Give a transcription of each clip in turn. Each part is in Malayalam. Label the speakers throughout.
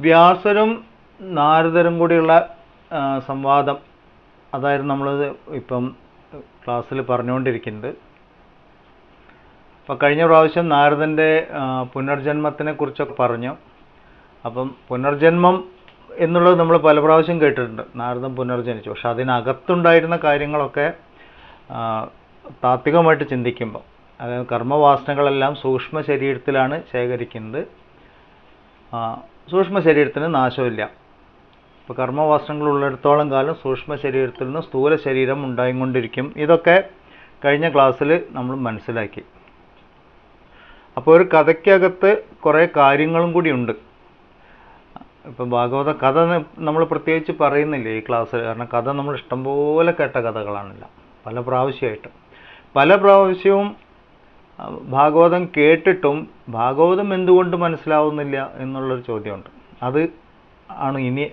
Speaker 1: വ്യാസരും നാരദരും കൂടിയുള്ള സംവാദം, അതായിരുന്നു നമ്മൾ ഇപ്പം ക്ലാസ്സിൽ പറഞ്ഞുകൊണ്ടിരിക്കുന്നത്. അപ്പോൾ കഴിഞ്ഞ പ്രാവശ്യം നാരദൻ്റെ പുനർജന്മത്തിനെ കുറിച്ചൊക്കെ പറഞ്ഞു. അപ്പം പുനർജന്മം എന്നുള്ളത് നമ്മൾ പല പ്രാവശ്യം കേട്ടിട്ടുണ്ട്, നാരദൻ പുനർജനിച്ചു. പക്ഷെ അതിനകത്തുണ്ടായിരുന്ന കാര്യങ്ങളൊക്കെ താത്വികമായിട്ട് ചിന്തിക്കുമ്പോൾ, അതായത് കർമ്മവാസനകളെല്ലാം സൂക്ഷ്മ ശരീരത്തിലാണ് ശേഖരിക്കുന്നത്. സൂക്ഷ്മ ശരീരത്തിന് നാശമില്ല. ഇപ്പോൾ കർമ്മവാസനകൾ ഉള്ളിടത്തോളം കാലം സൂക്ഷ്മ ശരീരത്തിൽ നിന്ന് സ്ഥൂല ശരീരം ഉണ്ടായിക്കൊണ്ടിരിക്കും. ഇതൊക്കെ കഴിഞ്ഞ ക്ലാസ്സിൽ നമ്മൾ മനസ്സിലാക്കി. അപ്പോൾ ഒരു കഥയ്ക്കകത്ത് കുറേ കാര്യങ്ങളും കൂടി ഉണ്ട്. ഇപ്പം ഭാഗവത കഥ നമ്മൾ പ്രത്യേകിച്ച് പറയുന്നില്ല ഈ ക്ലാസ്സിൽ, കാരണം കഥ നമ്മൾ ഇഷ്ടംപോലെ കേട്ട കഥകളാണല്ല, പല പ്രാവശ്യവും ഭാഗവതം കേട്ടിട്ടും ഭാഗവതം എന്തുകൊണ്ട് മനസ്സിലാവുന്നില്ല എന്നുള്ളൊരു ചോദ്യമുണ്ട്. അത് ആണ് ഇനി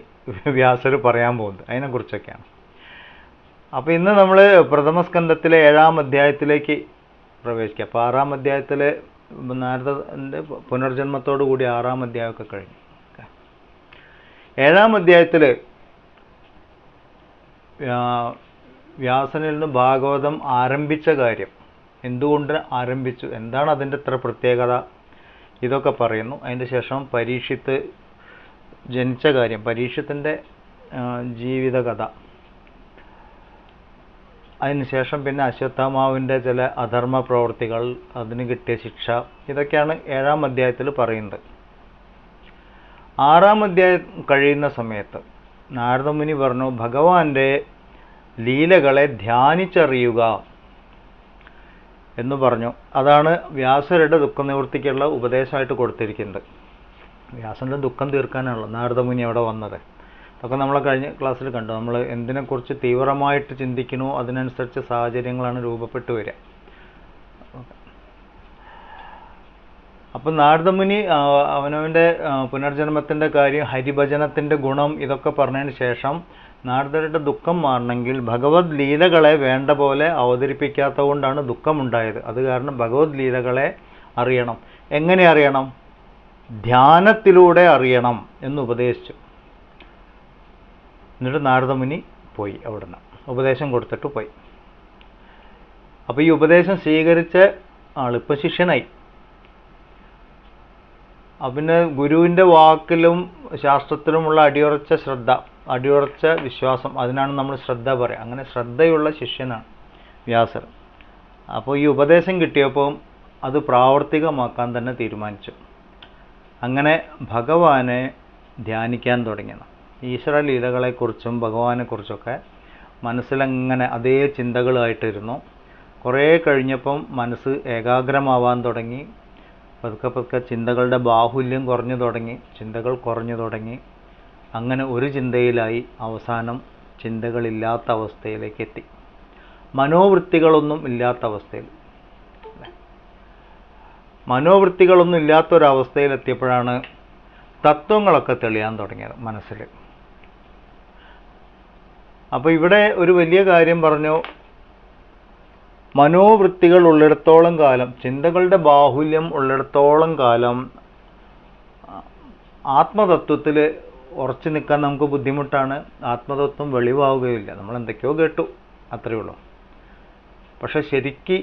Speaker 1: വ്യാസർ പറയാൻ പോകുന്നത്, അതിനെക്കുറിച്ചൊക്കെയാണ്. അപ്പോൾ ഇന്ന് നമ്മൾ പ്രഥമസ്കന്ധത്തിലെ 7-ാം അധ്യായത്തിലേക്ക് പ്രവേശിക്കുക. അപ്പോൾ 6-ാം അധ്യായത്തിൽ നാരദൻ്റെ പുനർജന്മത്തോടു കൂടി 6-ാം അധ്യായമൊക്കെ കഴിഞ്ഞു. 7-ാം അധ്യായത്തിൽ വ്യാസനിൽ നിന്ന് ഭാഗവതം ആരംഭിച്ച കാര്യം, എന്തുകൊണ്ട് ആരംഭിച്ചു, എന്താണ് അതിൻ്റെ ഇത്ര പ്രത്യേകത, ഇതൊക്കെ പറയുന്നു. അതിൻ്റെ ശേഷം പരീക്ഷിത്ത് ജനിച്ച കാര്യം, പരീക്ഷത്തിൻ്റെ ജീവിതകഥ, അതിനുശേഷം പിന്നെ അശ്വത്ഥാമാവിൻ്റെ ചില അധർമ്മ പ്രവൃത്തികൾ, അതിന് കിട്ടിയ ശിക്ഷ, ഇതൊക്കെയാണ് 7-ാം അധ്യായത്തിൽ പറയുന്നത്. 6-ാം അധ്യായം കഴിയുന്ന സമയത്ത് നാരദമുനി പറഞ്ഞു, ഭഗവാന്റെ ലീലകളെ ധ്യാനിച്ചറിയുക എന്ന് പറഞ്ഞു. അതാണ് വ്യാസരുടെ ദുഃഖനിവൃത്തിക്കുള്ള ഉപദേശമായിട്ട് കൊടുത്തിരിക്കുന്നത്. വ്യാസൻ്റെ ദുഃഖം തീർക്കാനാണല്ലോ നാരദമുനി അവിടെ വന്നത്. അതൊക്കെ നമ്മൾ കഴിഞ്ഞ ക്ലാസ്സിൽ കണ്ടു. നമ്മൾ എന്തിനെക്കുറിച്ച് തീവ്രമായിട്ട് ചിന്തിക്കണോ അതിനനുസരിച്ച് സാഹചര്യങ്ങളാണ് രൂപപ്പെട്ടു വരിക. അപ്പം നാരദമുനി അവനവൻ്റെ പുനർജന്മത്തിൻ്റെ കാര്യം, ഹരിഭജനത്തിൻ്റെ ഗുണം, ഇതൊക്കെ പറഞ്ഞതിന് ശേഷം നാരദരുടെ ദുഃഖം മാറണമെങ്കിൽ ഭഗവത് ലീലകളെ വേണ്ട പോലെ അവതരിപ്പിക്കാത്തതുകൊണ്ടാണ് ദുഃഖമുണ്ടായത്. അത് കാരണം ഭഗവത് ലീലകളെ അറിയണം. എങ്ങനെ അറിയണം? ധ്യാനത്തിലൂടെ അറിയണം എന്ന് ഉപദേശിച്ചു. എന്നിട്ട് നാരദമുനി പോയി, അവിടുന്ന് ഉപദേശം കൊടുത്തിട്ട് പോയി. അപ്പോൾ ഈ ഉപദേശം സ്വീകരിച്ച ആളിപ്പോൾ ശിഷ്യനായി. പിന്നെ ഗുരുവിൻ്റെ വാക്കിലും ശാസ്ത്രത്തിലുമുള്ള അടിയുറച്ച വിശ്വാസം, അതിനാണ് നമ്മൾ ശ്രദ്ധ പറയുക. അങ്ങനെ ശ്രദ്ധയുള്ള ശിഷ്യനാണ് വ്യാസർ. അപ്പോൾ ഈ ഉപദേശം കിട്ടിയപ്പോൾ അത് പ്രാവർത്തികമാക്കാൻ തന്നെ തീരുമാനിച്ചു. അങ്ങനെ ഭഗവാനെ ധ്യാനിക്കാൻ തുടങ്ങിയത്. ഈശ്വര ലീലകളെക്കുറിച്ചും ഭഗവാനെക്കുറിച്ചൊക്കെ മനസ്സിലങ്ങനെ അതേ ചിന്തകളായിട്ടിരുന്നു. കുറേ കഴിഞ്ഞപ്പം മനസ്സ് ഏകാഗ്രമാവാൻ തുടങ്ങി. പതുക്കെ ചിന്തകളുടെ ബാഹുല്യം ചിന്തകൾ കുറഞ്ഞു തുടങ്ങി. അങ്ങനെ ഒരു ചിന്തയിലായി അവസാനം ചിന്തകളില്ലാത്ത അവസ്ഥയിലേക്ക് എത്തി. മനോവൃത്തികളൊന്നും ഇല്ലാത്ത അവസ്ഥയിൽ, മനോവൃത്തികളൊന്നും ഇല്ലാത്തൊരവസ്ഥയിലെത്തിയപ്പോഴാണ് തത്വങ്ങളൊക്കെ തെളിയാൻ തുടങ്ങിയത് മനസ്സിൽ. അപ്പോൾ ഇവിടെ ഒരു വലിയ കാര്യം പറഞ്ഞു. മനോവൃത്തികൾ ഉള്ളിടത്തോളം കാലം, ചിന്തകളുടെ ബാഹുല്യം ഉള്ളിടത്തോളം കാലം ആത്മതത്വത്തിൽ ഉറച്ചു നിൽക്കാൻ നമുക്ക് ബുദ്ധിമുട്ടാണ്. ആത്മതത്വം വെളിവാവുകയില്ല. നമ്മൾ എന്തൊക്കെയോ കേട്ടു, അത്രയേ ഉള്ളൂ. പക്ഷെ ശരിക്ക്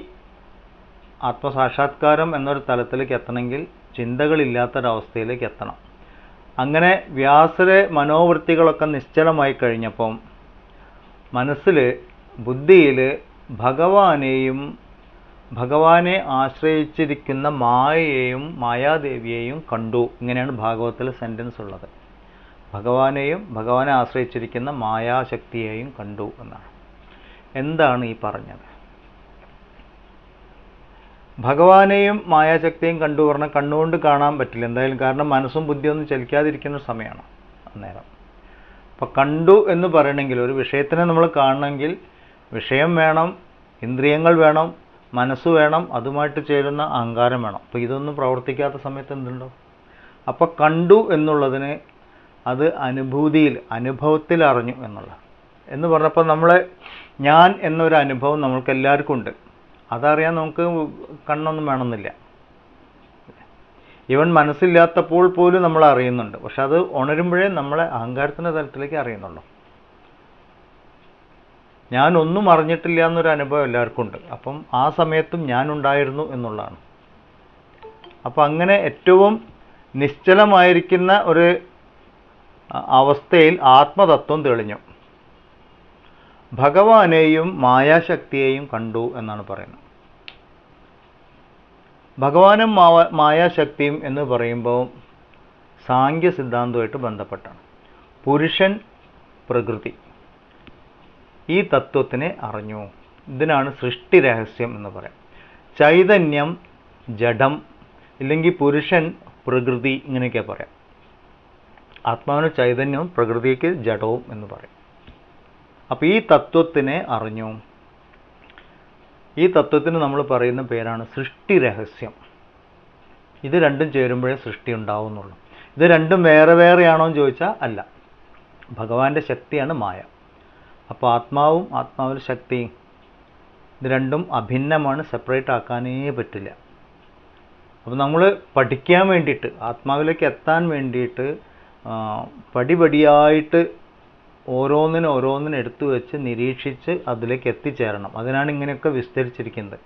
Speaker 1: ആത്മസാക്ഷാത്കാരം എന്നൊരു തലത്തിലേക്ക് എത്തണമെങ്കിൽ ചിന്തകളില്ലാത്തൊരവസ്ഥയിലേക്ക് എത്തണം. അങ്ങനെ വ്യാസരെ മനോവൃത്തികളൊക്കെ നിശ്ചലമായി കഴിഞ്ഞപ്പം മനസ്സിൽ, ബുദ്ധിയിൽ ഭഗവാനെ ആശ്രയിച്ചിരിക്കുന്ന മായയെയും മായാദേവിയെയും കണ്ടു. ഇങ്ങനെയാണ് ഭാഗവതത്തിലെ സെൻറ്റൻസ് ഉള്ളത്. ഭഗവാനെ ആശ്രയിച്ചിരിക്കുന്ന മായാശക്തിയെയും കണ്ടു എന്നാണ്. എന്താണ് ഈ പറഞ്ഞത്? ഭഗവാനെയും മായാശക്തിയും കണ്ടു പറഞ്ഞാൽ കണ്ണുകൊണ്ട് കാണാൻ പറ്റില്ല എന്തായാലും, കാരണം മനസ്സും ബുദ്ധിയൊന്നും ചലിക്കാതിരിക്കുന്ന സമയമാണ് അന്നേരം. അപ്പം കണ്ടു എന്ന് പറയണമെങ്കിൽ, ഒരു വിഷയത്തിനെ നമ്മൾ കാണണമെങ്കിൽ വിഷയം വേണം, ഇന്ദ്രിയങ്ങൾ വേണം, മനസ്സ് വേണം, അതുമായിട്ട് ചേരുന്ന അഹങ്കാരം വേണം. അപ്പോൾ ഇതൊന്നും പ്രവർത്തിക്കാത്ത സമയത്ത് എന്തുണ്ടോ? അപ്പോൾ കണ്ടു എന്നുള്ളതിന് അത് അനുഭവത്തിൽ അറിഞ്ഞു എന്ന് പറഞ്ഞപ്പോൾ ഞാൻ എന്നൊരു അനുഭവം നമ്മൾക്ക് എല്ലാവർക്കും ഉണ്ട്. അതറിയാൻ നമുക്ക് കണ്ണൊന്നും വേണമെന്നില്ല. ഈവൻ മനസ്സില്ലാത്തപ്പോൾ പോലും നമ്മൾ അറിയുന്നുണ്ട്. പക്ഷെ അത് ഉണരുമ്പോഴേ നമ്മളെ അഹങ്കാരത്തിൻ്റെ തലത്തിലേക്ക് അറിയുന്നുള്ളൂ. ഞാനൊന്നും അറിഞ്ഞിട്ടില്ല എന്നൊരു അനുഭവം എല്ലാവർക്കും ഉണ്ട്. അപ്പം ആ സമയത്തും ഞാനുണ്ടായിരുന്നു എന്നുള്ളതാണ്. അപ്പം അങ്ങനെ ഏറ്റവും നിശ്ചലമായിരിക്കുന്ന ഒരു അവസ്ഥയിൽ ആത്മതത്വം തെളിഞ്ഞു. ഭഗവാനെയും മായാശക്തിയെയും കണ്ടു എന്നാണ് പറയുന്നത്. ഭഗവാനും മായാശക്തിയും എന്ന് പറയുമ്പോൾ സാങ്ഖ്യ സിദ്ധാന്തവുമായിട്ട് ബന്ധപ്പെട്ടാണ്. പുരുഷൻ, പ്രകൃതി, ഈ തത്വത്തിനെ അറിഞ്ഞു. ഇതിനാണ് സൃഷ്ടി രഹസ്യം എന്ന് പറയാം. ചൈതന്യം, ജഡം, ഇല്ലെങ്കിൽ പുരുഷൻ, പ്രകൃതി, ഇങ്ങനെയൊക്കെ പറയാം. ആത്മാവിന് ചൈതന്യവും പ്രകൃതിക്ക് ജഡവും എന്ന് പറയും. അപ്പോൾ ഈ തത്വത്തിനെ അറിഞ്ഞു. ഈ തത്വത്തിന് നമ്മൾ പറയുന്ന പേരാണ് സൃഷ്ടി രഹസ്യം. ഇത് രണ്ടും ചേരുമ്പോഴേ സൃഷ്ടി ഉണ്ടാവുന്നുള്ളൂ. ഇത് രണ്ടും വേറെ വേറെയാണോ എന്ന് ചോദിച്ചാൽ അല്ല. ഭഗവാന്റെ ശക്തിയാണ് മായ. അപ്പോൾ ആത്മാവും ആത്മാവിൻ്റെ ശക്തിയും ഇത് രണ്ടും അഭിന്നമാണ്, സെപ്പറേറ്റ് ആക്കാനേ പറ്റില്ല. അപ്പോൾ നമ്മൾ പഠിക്കാൻ വേണ്ടിയിട്ട്, ആത്മാവിലേക്ക് എത്താൻ വേണ്ടിയിട്ട് പടിപടിയായിട്ട് ഓരോന്നിനും എടുത്തു വെച്ച് നിരീക്ഷിച്ച് അതിലേക്ക് എത്തിച്ചേരണം. അതിനാണ് ഇങ്ങനെയൊക്കെ വിസ്തരിച്ചിരിക്കുന്നത്.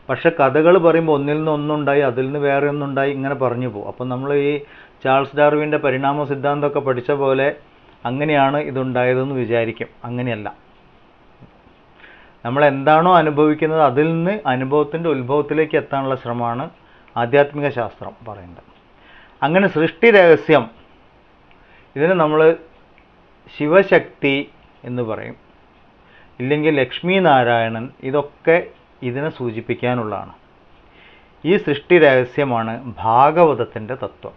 Speaker 1: പക്ഷെ കഥകൾ പറയുമ്പോൾ ഒന്നിൽ നിന്ന് ഒന്നുണ്ടായി, അതിൽ നിന്ന് വേറെ ഒന്നുണ്ടായി, ഇങ്ങനെ പറഞ്ഞു പോകും. അപ്പം നമ്മൾ ഈ ചാൾസ് ഡാർവിൻ്റെ പരിണാമ സിദ്ധാന്തമൊക്കെ പഠിച്ച പോലെ അങ്ങനെയാണ് ഇതുണ്ടായതെന്ന് വിചാരിക്കും. അങ്ങനെയല്ല. നമ്മൾ എന്താണോ അനുഭവിക്കുന്നത് അതിൽ നിന്ന് അനുഭവത്തിൻ്റെ ഉത്ഭവത്തിലേക്ക് എത്താനുള്ള ശ്രമമാണ് ആധ്യാത്മിക ശാസ്ത്രം പറയുന്നത്. അങ്ങനെ സൃഷ്ടി രഹസ്യം, ഇതിന് നമ്മൾ ശിവശക്തി എന്ന് പറയും, ഇല്ലെങ്കിൽ ലക്ഷ്മി നാരായണൻ, ഇതൊക്കെ ഇതിനെ സൂചിപ്പിക്കാനുള്ളതാണ്. ഈ സൃഷ്ടി രഹസ്യമാണ് ഭാഗവതത്തിൻ്റെ തത്വം.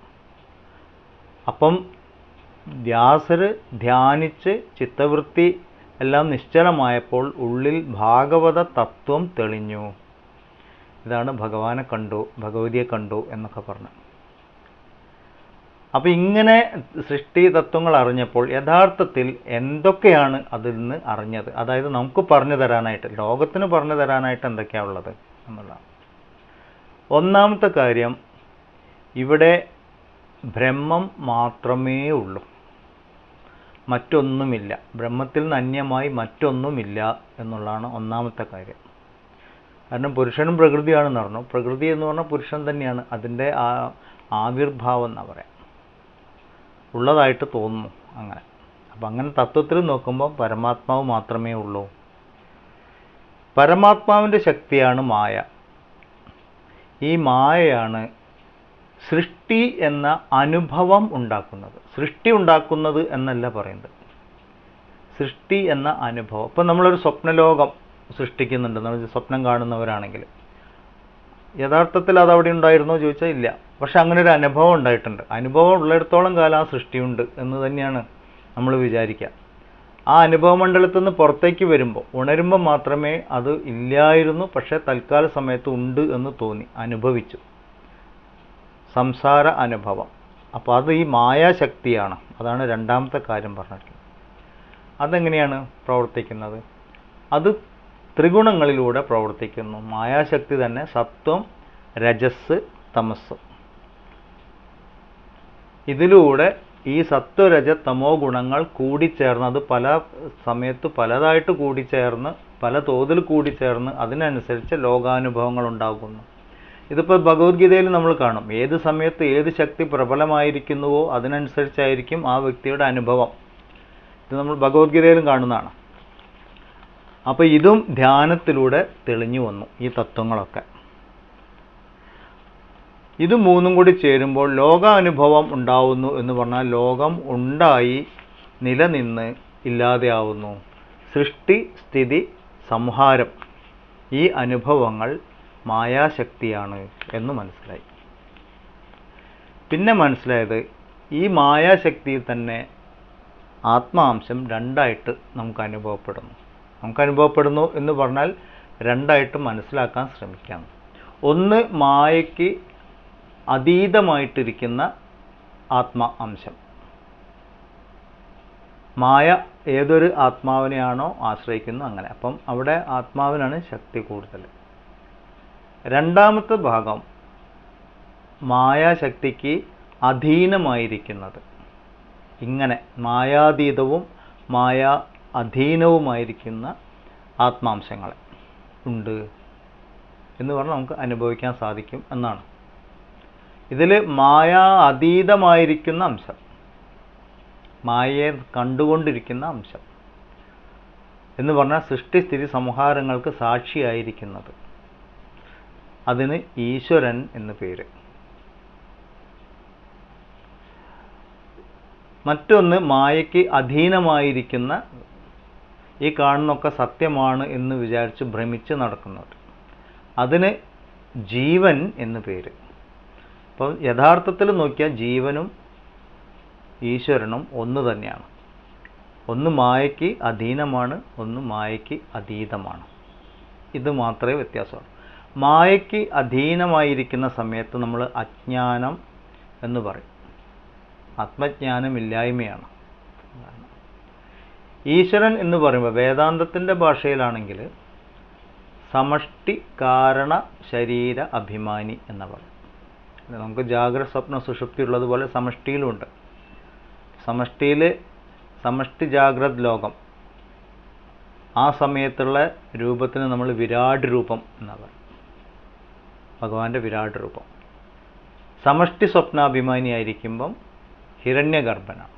Speaker 1: അപ്പം വ്യാസർ ധ്യാനിച്ച് ചിത്തവൃത്തി എല്ലാം നിശ്ചലമായപ്പോൾ ഉള്ളിൽ ഭാഗവത തത്വം തെളിഞ്ഞു. ഇതാണ് ഭഗവാനെ കണ്ടു, ഭഗവതിയെ കണ്ടു എന്നൊക്കെ പറഞ്ഞു. അപ്പോൾ ഇങ്ങനെ സൃഷ്ടി തത്വങ്ങൾ അറിഞ്ഞപ്പോൾ യഥാർത്ഥത്തിൽ എന്തൊക്കെയാണ് അതിൽ നിന്ന് അറിഞ്ഞത്, അതായത് നമുക്ക് പറഞ്ഞു തരാനായിട്ട്, ലോകത്തിന് പറഞ്ഞു തരാനായിട്ട് എന്തൊക്കെയാണ് ഉള്ളത് എന്നുള്ളതാണ്. ഒന്നാമത്തെ കാര്യം, ഇവിടെ ബ്രഹ്മം മാത്രമേ ഉള്ളൂ, മറ്റൊന്നുമില്ല. ബ്രഹ്മത്തിൽ നിന്ന് അന്യമായി മറ്റൊന്നുമില്ല എന്നുള്ളതാണ് ഒന്നാമത്തെ കാര്യം. കാരണം പുരുഷനും പ്രകൃതിയാണെന്ന് പറഞ്ഞു. പ്രകൃതി എന്ന് പറഞ്ഞാൽ പുരുഷൻ തന്നെയാണ്, അതിൻ്റെ ആവിർഭാവം എന്നാണ് പറയാം, ഉള്ളതായിട്ട് തോന്നുന്നു അങ്ങനെ. അപ്പം അങ്ങനെ തത്വത്തിൽ നോക്കുമ്പോൾ പരമാത്മാവ് മാത്രമേ ഉള്ളൂ. പരമാത്മാവിൻ്റെ ശക്തിയാണ് മായ. ഈ മായയാണ് സൃഷ്ടി എന്ന അനുഭവം ഉണ്ടാക്കുന്നത്. സൃഷ്ടി ഉണ്ടാക്കുന്നത് എന്നല്ല പറയുന്നത്, സൃഷ്ടി എന്ന അനുഭവം. ഇപ്പം നമ്മളൊരു സ്വപ്നലോകം സൃഷ്ടിക്കുന്നുണ്ട്, നമ്മൾ സ്വപ്നം കാണുന്നവരാണെങ്കിൽ യഥാർത്ഥത്തിൽ അതവിടെ ഉണ്ടായിരുന്നോ ചോദിച്ചാൽ ഇല്ല. പക്ഷെ അങ്ങനെ ഒരു അനുഭവം ഉണ്ടായിട്ടുണ്ട്. അനുഭവം ഉള്ളിടത്തോളം കാലം ആ സൃഷ്ടിയുണ്ട് എന്ന് തന്നെയാണ് നമ്മൾ വിചാരിക്കുക. ആ അനുഭവ മണ്ഡലത്തിൽ നിന്ന് പുറത്തേക്ക് വരുമ്പോൾ, ഉണരുമ്പോൾ മാത്രമേ അത് ഇല്ലായിരുന്നു, പക്ഷേ തൽക്കാല സമയത്ത് ഉണ്ട് എന്ന് തോന്നി, അനുഭവിച്ചു. സംസാര അനുഭവം. അപ്പോൾ അത് ഈ മായാശക്തിയാണ്. അതാണ് രണ്ടാമത്തെ കാര്യം പറഞ്ഞിട്ടുള്ളത്. അതെങ്ങനെയാണ് പ്രവർത്തിക്കുന്നത്? അത് ത്രിഗുണങ്ങളിലൂടെ പ്രവർത്തിക്കുന്നു. മായാശക്തി തന്നെ സത്വം, രജസ്, തമസ്. ഇതിലൂടെ ഈ സത്വരജ തമോ ഗുണങ്ങൾ കൂടിച്ചേർന്ന്, അത് പല സമയത്ത് പലതായിട്ട് കൂടിച്ചേർന്ന്, പല തോതിൽ കൂടിച്ചേർന്ന് അതിനനുസരിച്ച് ലോകാനുഭവങ്ങൾ ഉണ്ടാകുന്നു. ഇതിപ്പോൾ ഭഗവത്ഗീതയിൽ നമ്മൾ കാണും. ഏത് സമയത്ത് ഏത് ശക്തി പ്രബലമായിരിക്കുന്നുവോ അതിനനുസരിച്ചായിരിക്കും ആ വ്യക്തിയുടെ അനുഭവം. ഇത് നമ്മൾ ഭഗവത്ഗീതയിലും കാണുന്നതാണ്. അപ്പോൾ ഇതും ധ്യാനത്തിലൂടെ തെളിഞ്ഞു വന്നു, ഈ തത്വങ്ങളൊക്കെ. ഇത് മൂന്നും കൂടി ചേരുമ്പോൾ ലോകാനുഭവം ഉണ്ടാവുന്നു എന്ന് പറഞ്ഞാൽ ലോകം ഉണ്ടായി നിലനിന്ന് ഇല്ലാതെയാവുന്നു. സൃഷ്ടി, സ്ഥിതി, സംഹാരം, ഈ അനുഭവങ്ങൾ മായാശക്തിയാണ് എന്ന് മനസ്സിലായി. പിന്നെ മനസ്സിലായത് ഈ മായാശക്തിയിൽ തന്നെ ആത്മാംശം രണ്ടായിട്ട് നമുക്ക് അനുഭവപ്പെടുന്നു എന്ന് പറഞ്ഞാൽ രണ്ടായിട്ട് മനസ്സിലാക്കാൻ ശ്രമിക്കാം. ഒന്ന് മായയ്ക്ക് അതീതമായിട്ടിരിക്കുന്ന ആത്മാ അംശം. മായ ഏതൊരു ആത്മാവിനെയാണോ ആശ്രയിക്കുന്നു അങ്ങനെ. അപ്പം അവിടെ ആത്മാവിനാണ് ശക്തി കൂടുതൽ. രണ്ടാമത്തെ ഭാഗം മായാശക്തിക്ക് അധീനമായിരിക്കുന്നത്. ഇങ്ങനെ മായാതീതവും മായാ അധീനവുമായിരിക്കുന്ന ആത്മാംശങ്ങളെ ഉണ്ട് എന്ന് പറഞ്ഞാൽ നമുക്ക് അനുഭവിക്കാൻ സാധിക്കും എന്നാണ്. ഇതിൽ മായാ അതീതമായിരിക്കുന്ന അംശം, മായയെ കണ്ടുകൊണ്ടിരിക്കുന്ന അംശം എന്ന് പറഞ്ഞാൽ സൃഷ്ടിസ്ഥിതി സംഹാരങ്ങൾക്ക് സാക്ഷിയായിരിക്കുന്നത്, അതിന് ഈശ്വരൻ എന്ന് പേര്. മറ്റൊന്ന് മായയ്ക്ക് അധീനമായിരിക്കുന്ന, ഈ കാണുന്നൊക്കെ സത്യമാണ് എന്ന് വിചാരിച്ച് ഭ്രമിച്ച് നടക്കുന്നത്, അതിന് ജീവൻ എന്ന് പേര്. അപ്പം യഥാർത്ഥത്തിൽ നോക്കിയാൽ ജീവനും ഈശ്വരനും ഒന്ന് തന്നെയാണ്. ഒന്ന് മായയ്ക്ക് അധീനമാണ്, ഒന്ന് മായയ്ക്ക് അതീതമാണ്. ഇത് മാത്രമേ വ്യത്യാസമുള്ളൂ. മായയ്ക്ക് അധീനമായിരിക്കുന്ന സമയത്ത് നമ്മൾ അജ്ഞാനം എന്ന് പറയും, ആത്മജ്ഞാനമില്ലായ്മയാണ്. ഈശ്വരൻ എന്ന് പറയുമ്പോൾ വേദാന്തത്തിൻ്റെ ഭാഷയിലാണെങ്കിൽ സമഷ്ടി കാരണ ശരീര അഭിമാനി എന്ന് പറയും. നമുക്ക് ജാഗ്രത സ്വപ്ന സുഷുപ്തി ഉള്ളതുപോലെ സമഷ്ടിയിലുമുണ്ട്. സമഷ്ടി ജാഗ്രത് ലോകം, ആ സമയത്തുള്ള രൂപത്തിന് നമ്മൾ വിരാട് രൂപം എന്ന് പറയും, ഭഗവാന്റെ വിരാട് രൂപം. സമഷ്ടി സ്വപ്നാഭിമാനിയായിരിക്കുമ്പം ഹിരണ്യഗർഭനാണ്.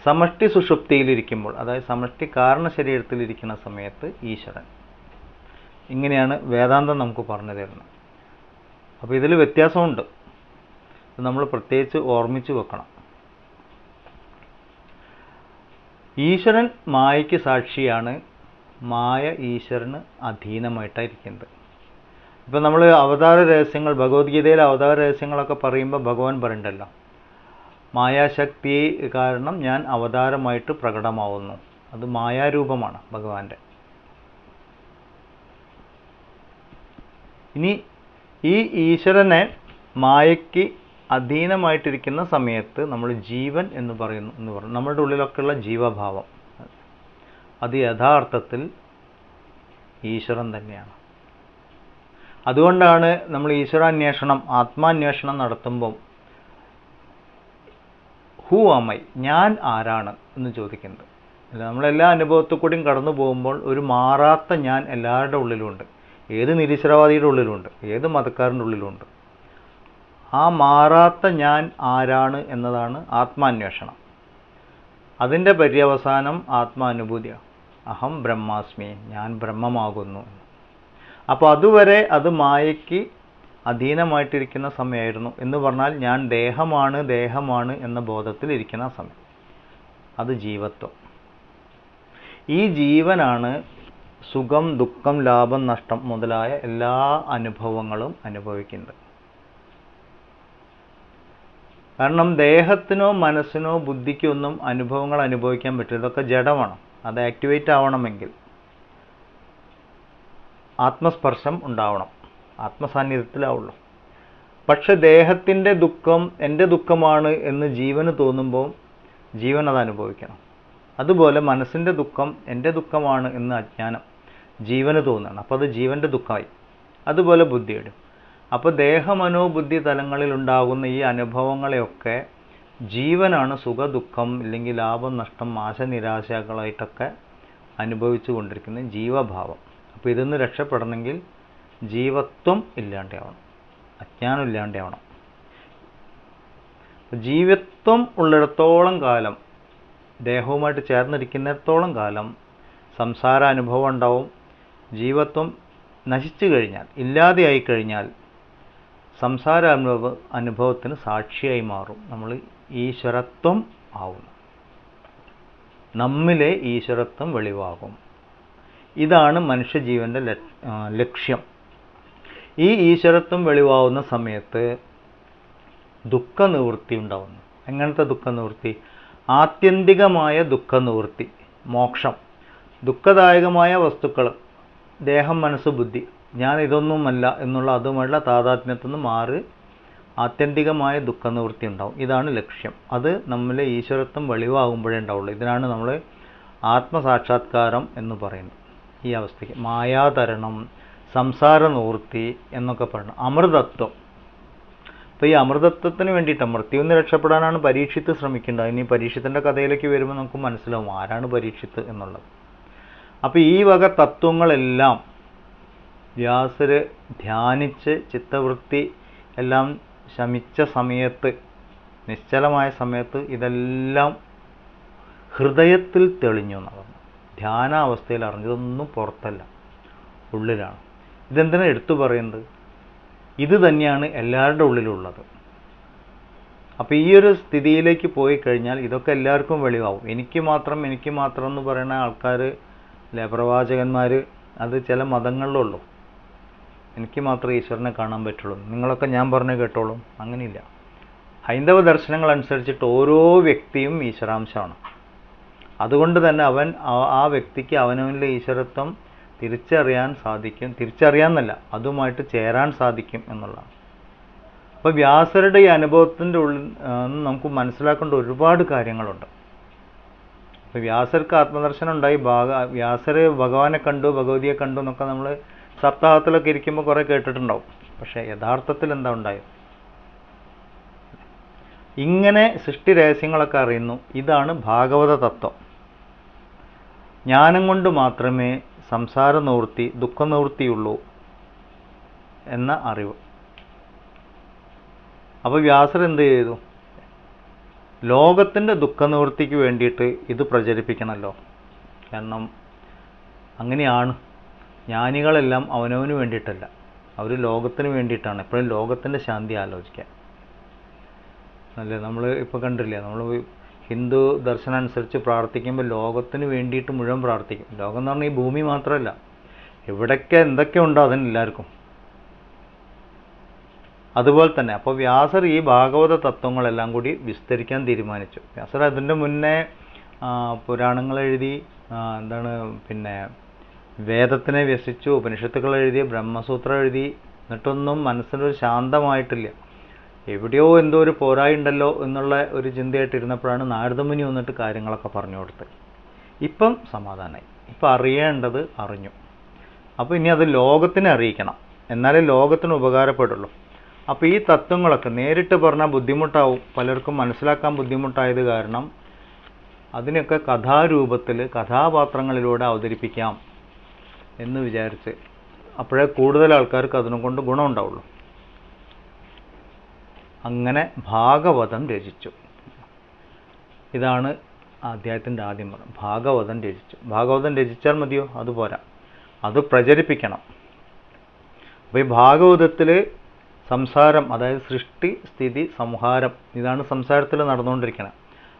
Speaker 1: സമഷ്ടി സുഷുപ്തിയിലിരിക്കുമ്പോൾ, അതായത് സമഷ്ടി കാരണ ശരീരത്തിലിരിക്കുന്ന സമയത്ത് ഈശ്വരൻ. ഇങ്ങനെയാണ് വേദാന്തം നമുക്ക് പറഞ്ഞു തരുന്നത്. അപ്പോൾ ഇതിൽ വ്യത്യാസമുണ്ട്, ഇത് നമ്മൾ പ്രത്യേകിച്ച് ഓർമ്മിച്ച് വെക്കണം. ഈശ്വരൻ മായയ്ക്ക് സാക്ഷിയാണ്, മായ ഈശ്വരന് അധീനമായിട്ടായിരിക്കുന്നത്. ഇപ്പം നമ്മൾ അവതാര രഹസ്യങ്ങൾ, ഭഗവത്ഗീതയിലെ അവതാര രഹസ്യങ്ങളൊക്കെ പറയുമ്പോൾ ഭഗവാൻ പറയണ്ടല്ലോ, മായാശക്തി കാരണം ഞാൻ അവതാരമായിട്ട് പ്രകടമാവുന്നു. അത് മായാരൂപമാണ് ഭഗവാന്റെ. ഇനി ഈ ഈശ്വരനെ മായയ്ക്ക് അധീനമായിട്ടിരിക്കുന്ന സമയത്ത് നമ്മൾ ജീവൻ എന്ന് പറയുന്നു എന്ന് പറഞ്ഞു. നമ്മുടെ ഉള്ളിലൊക്കെയുള്ള ജീവഭാവം അത് യഥാർത്ഥത്തിൽ ഈശ്വരൻ തന്നെയാണ്. അതുകൊണ്ടാണ് നമ്മൾ ഈശ്വരാന്വേഷണം, ആത്മാന്വേഷണം നടത്തുമ്പം ഹൂ ആം ഐ, ഞാൻ ആരാണ് എന്ന് ചോദിക്കുന്നത്. അല്ല, നമ്മളെല്ലാ അനുഭവത്തിൽ കൂടിയും കടന്നു പോകുമ്പോൾ ഒരു മാറാത്ത ഞാൻ എല്ലാവരുടെ ഉള്ളിലുമുണ്ട്. ഏത് നിരീശ്വരവാദിയുടെ ഉള്ളിലുണ്ട്, ഏത് മതക്കാരൻ്റെ ഉള്ളിലുണ്ട്. ആ മാറാത്ത ഞാൻ ആരാണ് എന്നതാണ് ആത്മാന്വേഷണം. അതിൻ്റെ പര്യവസാനം ആത്മാനുഭൂതിയാണ്. അഹം ബ്രഹ്മാസ്മി, ഞാൻ ബ്രഹ്മമാകുന്നു. അപ്പോൾ അതുവരെ അത് മായയ്ക്ക് അധീനമായിട്ടിരിക്കുന്ന സമയമായിരുന്നു. എന്ന് പറഞ്ഞാൽ ഞാൻ ദേഹമാണ് എന്ന ബോധത്തിലിരിക്കുന്ന സമയം, അത് ജീവത്വം. ഈ ജീവനാണ് സുഖം, ദുഃഖം, ലാഭം, നഷ്ടം മുതലായ എല്ലാ അനുഭവങ്ങളും അനുഭവിക്കുന്നത്. കാരണം ദേഹത്തിനോ മനസ്സിനോ ബുദ്ധിക്കോ ഒന്നും അനുഭവങ്ങൾ അനുഭവിക്കാൻ പറ്റില്ല. ഇതൊക്കെ ജഡമാണ്. അത് ആക്ടിവേറ്റ് ആവണമെങ്കിൽ ആത്മസ്പർശം ഉണ്ടാവണം, ആത്മസാന്നിധ്യത്തിലാവുള്ളൂ. പക്ഷെ ദേഹത്തിൻ്റെ ദുഃഖം എൻ്റെ ദുഃഖമാണ് എന്ന് ജീവന് തോന്നുമ്പോൾ ജീവൻ അത് അനുഭവിക്കണം. അതുപോലെ മനസ്സിൻ്റെ ദുഃഖം എൻ്റെ ദുഃഖമാണ് എന്ന് അജ്ഞാനം ജീവന് തോന്നുകയാണ്. അപ്പോൾ അത് ജീവൻ്റെ ദുഃഖമായി. അതുപോലെ ബുദ്ധിയുടെ. അപ്പോൾ ദേഹമനോബുദ്ധി തലങ്ങളിൽ ഉണ്ടാകുന്ന ഈ അനുഭവങ്ങളെയൊക്കെ ജീവനാണ് സുഖ ദുഃഖം ഇല്ലെങ്കിൽ ലാഭം നഷ്ടം ആശ നിരാശകളായിട്ടൊക്കെ അനുഭവിച്ചു കൊണ്ടിരിക്കുന്നത്, ജീവഭാവം. അപ്പോൾ ഇതിന്ന് രക്ഷപ്പെടണമെങ്കിൽ ജീവത്വം ഇല്ലാണ്ടാവണം, അജ്ഞാനം ഇല്ലാണ്ടാവണം. ജീവത്വം ഉള്ളിടത്തോളം കാലം, ദേഹവുമായിട്ട് ചേർന്നിരിക്കുന്നിടത്തോളം കാലം സംസാര അനുഭവം ഉണ്ടാവും. ജീവത്വം നശിച്ചു കഴിഞ്ഞാൽ, ഇല്ലാതെയായി കഴിഞ്ഞാൽ സംസാര അനുഭവത്തിന് സാക്ഷിയായി മാറും. നമ്മൾ ഈശ്വരത്വം ആവുന്നു, നമ്മിലെ ഈശ്വരത്വം വെളിവാകും. ഇതാണ് മനുഷ്യജീവൻ്റെ ലക്ഷ്യം. ഈ ഈശ്വരത്വം വെളിവാകുന്ന സമയത്ത് ദുഃഖനിവൃത്തി ഉണ്ടാവുന്നു. എങ്ങനത്തെ ദുഃഖനിവൃത്തി? ആത്യന്തികമായ ദുഃഖനിവൃത്തി, മോക്ഷം. ദുഃഖദായകമായ വസ്തുക്കൾ, ദേഹം, മനസ്സ്, ബുദ്ധി, ഞാൻ ഇതൊന്നുമല്ല എന്നുള്ള അതുമായുള്ള താതാത്മ്യത്തിൽ നിന്ന് മാറി ആത്യന്തികമായ ദുഃഖനിവൃത്തി ഉണ്ടാവും. ഇതാണ് ലക്ഷ്യം. അത് നമ്മിലെ ഈശ്വരത്വം വെളിവാകുമ്പോഴേ ഉണ്ടാവുള്ളൂ. ഇതിനാണ് നമ്മൾ ആത്മസാക്ഷാത്കാരം എന്ന് പറയുന്നത്. ഈ അവസ്ഥയ്ക്ക് മായാതരണം, സംസാര നിവൃത്തി എന്നൊക്കെ പറയണം. അമൃതത്വം. അപ്പോൾ ഈ അമൃതത്വത്തിന് വേണ്ടിയിട്ട് മൃത്യുവിൽ നിന്ന് രക്ഷപ്പെടാനാണ് പരീക്ഷിത്ത് ശ്രമിക്കേണ്ടത്. ഇനി പരീക്ഷത്തിൻ്റെ കഥയിലേക്ക് വരുമ്പോൾ നമുക്ക് മനസ്സിലാവും ആരാണ് പരീക്ഷിത്ത് എന്നുള്ളത്. അപ്പോൾ ഈ വക തത്വങ്ങളെല്ലാം വ്യാസർ ധ്യാനിച്ച് ചിത്തവൃത്തി എല്ലാം ശമിച്ച സമയത്ത്, നിശ്ചലമായ സമയത്ത് ഇതെല്ലാം ഹൃദയത്തിൽ തെളിഞ്ഞു എന്നാണ്. ധ്യാനാവസ്ഥയിൽ അറിഞ്ഞതൊന്നും പുറത്തല്ല, ഉള്ളിലാണ്. ഇതെന്തിനാണ് എടുത്തു പറയുന്നത്? ഇത് തന്നെയാണ് എല്ലാവരുടെ ഉള്ളിലുള്ളത്. അപ്പോൾ ഈ ഒരു സ്ഥിതിയിലേക്ക് പോയി കഴിഞ്ഞാൽ ഇതൊക്കെ എല്ലാവർക്കും വെളിവാകും. എനിക്ക് മാത്രം എന്ന് പറയുന്ന ആൾക്കാർ, പ്രവാചകന്മാർ, അത് ചില മതങ്ങളിലുള്ളൂ. എനിക്ക് മാത്രമേ ഈശ്വരനെ കാണാൻ പറ്റുള്ളൂ, നിങ്ങളൊക്കെ ഞാൻ പറഞ്ഞു കേട്ടോളും. അങ്ങനെയില്ല. ഹൈന്ദവ ദർശനങ്ങൾ അനുസരിച്ചിട്ട് ഓരോ വ്യക്തിയും ഈശ്വരാംശമാണ്. അതുകൊണ്ട് തന്നെ ആ വ്യക്തിക്ക് അവനവനിലെ ഈശ്വരത്വം തിരിച്ചറിയാൻ സാധിക്കും. തിരിച്ചറിയാമെന്നല്ല, അതുമായിട്ട് ചേരാൻ സാധിക്കും എന്നുള്ളതാണ്. അപ്പോൾ വ്യാസരുടെ ഈ അനുഭവത്തിൻ്റെ ഉള്ളിൽ നമുക്ക് മനസ്സിലാക്കേണ്ട ഒരുപാട് കാര്യങ്ങളുണ്ട്. അപ്പോൾ വ്യാസർക്ക് ആത്മദർശനം ഉണ്ടായി, വ്യാസർ ഭഗവാനെ കണ്ടു, ഭഗവതിയെ കണ്ടു എന്നൊക്കെ നമ്മൾ സപ്താഹത്തിലൊക്കെ ഇരിക്കുമ്പോൾ കുറേ കേട്ടിട്ടുണ്ടാവും. പക്ഷേ യഥാർത്ഥത്തിൽ എന്താ ഉണ്ടായത്? ഇങ്ങനെ സൃഷ്ടി രഹസ്യങ്ങളൊക്കെ അറിയുന്നു. ഇതാണ് ഭാഗവത തത്വം. ജ്ഞാനം കൊണ്ട് മാത്രമേ സംസാര നിവൃത്തി, ദുഃഖനിവൃത്തിയുള്ളൂ എന്ന അറിവ്. അപ്പോൾ വ്യാസർ എന്ത് ചെയ്തു? ലോകത്തിൻ്റെ ദുഃഖനിവൃത്തിക്ക് വേണ്ടിയിട്ട് ഇത് പ്രചരിപ്പിക്കണമല്ലോ. കാരണം അങ്ങനെയാണ്. ജ്ഞാനികളെല്ലാം അവനവന് വേണ്ടിയിട്ടല്ല, അവർ ലോകത്തിന് വേണ്ടിയിട്ടാണ്. എപ്പോഴും ലോകത്തിൻ്റെ ശാന്തി ആലോചിക്കാൻ. അല്ലേ, നമ്മൾ ഇപ്പോൾ കണ്ടില്ലേ, നമ്മൾ ഹിന്ദു ദർശനം അനുസരിച്ച് പ്രാർത്ഥിക്കുമ്പോൾ ലോകത്തിന് വേണ്ടിയിട്ട് മുഴുവൻ പ്രാർത്ഥിക്കും. ലോകം എന്ന് പറഞ്ഞാൽ ഈ ഭൂമി മാത്രമല്ല, എവിടെയൊക്കെ എന്തൊക്കെ ഉണ്ടോ അതിനെല്ലാവർക്കും. അതുപോലെ തന്നെ അപ്പോൾ വ്യാസർ ഈ ഭാഗവത തത്വങ്ങളെല്ലാം കൂടി വിസ്തരിക്കാൻ തീരുമാനിച്ചു. വ്യാസർ അതിൻ്റെ മുന്നേ പുരാണങ്ങൾ എഴുതി, പിന്നെ വേദത്തിനെ വ്യസിച്ചു, ഉപനിഷത്തുകൾ എഴുതി, ബ്രഹ്മസൂത്രം എഴുതി. എന്നിട്ടൊന്നും മനസ്സിനൊരു ശാന്തമായിട്ടില്ല. എവിടെയോ എന്തോ ഒരു പോരായുണ്ടല്ലോ എന്നുള്ള ഒരു ചിന്തയായിട്ടിരുന്നപ്പോഴാണ് നാരദമുനി വന്നിട്ട് കാര്യങ്ങളൊക്കെ പറഞ്ഞു കൊടുത്തത്. ഇപ്പം സമാധാനമായി. ഇപ്പം അറിയേണ്ടത് അറിഞ്ഞു. അപ്പോൾ ഇനി അത് ലോകത്തിനെ അറിയിക്കണം, എന്നാലേ ലോകത്തിന് ഉപകാരപ്പെടുള്ളൂ. അപ്പോൾ ഈ തത്വങ്ങളൊക്കെ നേരിട്ട് പറഞ്ഞാൽ ബുദ്ധിമുട്ടാവും, പലർക്കും മനസ്സിലാക്കാൻ ബുദ്ധിമുട്ടായത് കാരണം അതിനൊക്കെ കഥാരൂപത്തിൽ കഥാപാത്രങ്ങളിലൂടെ അവതരിപ്പിക്കാം എന്ന് വിചാരിച്ച്, അപ്പോഴേ കൂടുതൽ ആൾക്കാർക്ക് അതിനെക്കൊണ്ട് ഗുണമുണ്ടാവുള്ളൂ. അങ്ങനെ ഭാഗവതം രചിച്ചു. ഇതാണ് അധ്യായത്തിൻ്റെ ആദ്യം പറഞ്ഞത്. ഭാഗവതം രചിച്ചു. ഭാഗവതം രചിച്ചാൽ മതിയോ? അതുപോരാ, അത് പ്രചരിപ്പിക്കണം. അപ്പോൾ ഈ ഭാഗവതത്തിൽ സംസാരം, അതായത് സൃഷ്ടി, സ്ഥിതി, സംഹാരം, ഇതാണ് സംസാരത്തിൽ നടന്നുകൊണ്ടിരിക്കുന്നത്.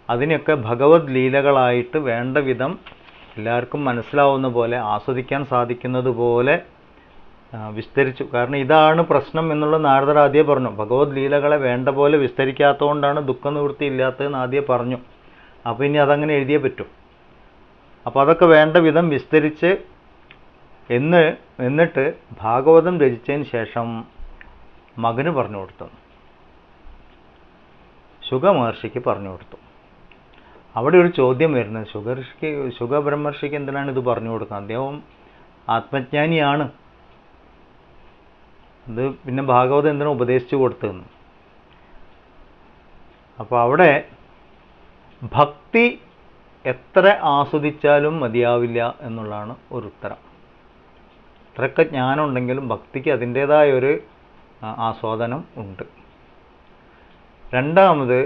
Speaker 1: അതിനെയൊക്കെ ഭഗവത് ലീലകളായിട്ട് വേണ്ട വിധം എല്ലാവർക്കും മനസ്സിലാവുന്ന പോലെ, ആസ്വദിക്കാൻ സാധിക്കുന്നത് പോലെ വിസ്തരിച്ചു. കാരണം ഇതാണ് പ്രശ്നം എന്നുള്ള നാരദർ ആദ്യം പറഞ്ഞു. ഭഗവത് ലീലകളെ വേണ്ട പോലെ വിസ്തരിക്കാത്തതുകൊണ്ടാണ് ദുഃഖനിവൃത്തി ഇല്ലാത്തതെന്ന് ആദ്യം പറഞ്ഞു. അപ്പോൾ ഇനി അതങ്ങനെ എഴുതിയേ പറ്റൂ. അപ്പോൾ അതൊക്കെ വേണ്ട വിധം വിസ്തരിച്ച് എന്നിട്ട് ഭാഗവതം രചിച്ചതിന് ശേഷം മകന് പറഞ്ഞു കൊടുത്തു, ശുഗ മഹർഷിക്ക് പറഞ്ഞു കൊടുത്തു. അവിടെ ഒരു ചോദ്യം വരുന്നത്, ശുഗ ബ്രഹ്മർഷിക്ക് എന്തിനാണ് ഇത് പറഞ്ഞു കൊടുക്കുന്നത്? അദ്ദേഹം ആത്മജ്ഞാനിയാണ്. ഇത് പിന്നെ ഭാഗവതം എന്തിനാണ് ഉപദേശിച്ചു കൊടുത്തതെന്ന്. അപ്പോൾ അവിടെ ഭക്തി എത്ര ആസ്വദിച്ചാലും മതിയാവില്ല എന്നുള്ളതാണ് ഒരു ഉത്തരം. എത്രയൊക്കെ ജ്ഞാനം ഉണ്ടെങ്കിലും ഭക്തിക്ക് അതിൻ്റേതായൊരു ആസ്വാദനം ഉണ്ട്. രണ്ടാമത്,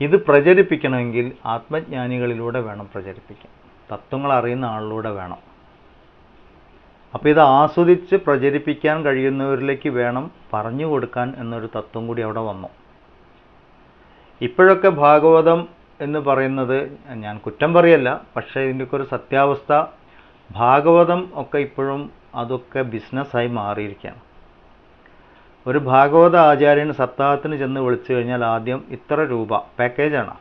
Speaker 1: ഇത് പ്രചരിപ്പിക്കണമെങ്കിൽ ആത്മജ്ഞാനികളിലൂടെ വേണം പ്രചരിപ്പിക്കാൻ, തത്വങ്ങൾ അറിയുന്ന ആളിലൂടെ വേണം. അപ്പോൾ ഇത് ആസ്വദിച്ച് പ്രചരിപ്പിക്കാൻ കഴിയുന്നവരിലേക്ക് വേണം പറഞ്ഞു കൊടുക്കാൻ എന്നൊരു തത്വം കൂടി അവിടെ വന്നു. ഇപ്പോഴൊക്കെ ഭാഗവതം എന്ന് പറയുന്നത്, ഞാൻ കുറ്റം പറയല്ല, പക്ഷേ ഇതിൻ്റെയൊക്കെ ഒരു സത്യാവസ്ഥ, ഭാഗവതം ഒക്കെ ഇപ്പോഴും അതൊക്കെ ബിസിനസ്സായി മാറിയിരിക്കുകയാണ്. ഒരു ഭാഗവത ആചാര്യന് സപ്താഹത്തിന് ചെന്ന് വിളിച്ചു കഴിഞ്ഞാൽ ആദ്യം ഇത്ര രൂപ പാക്കേജാണ്.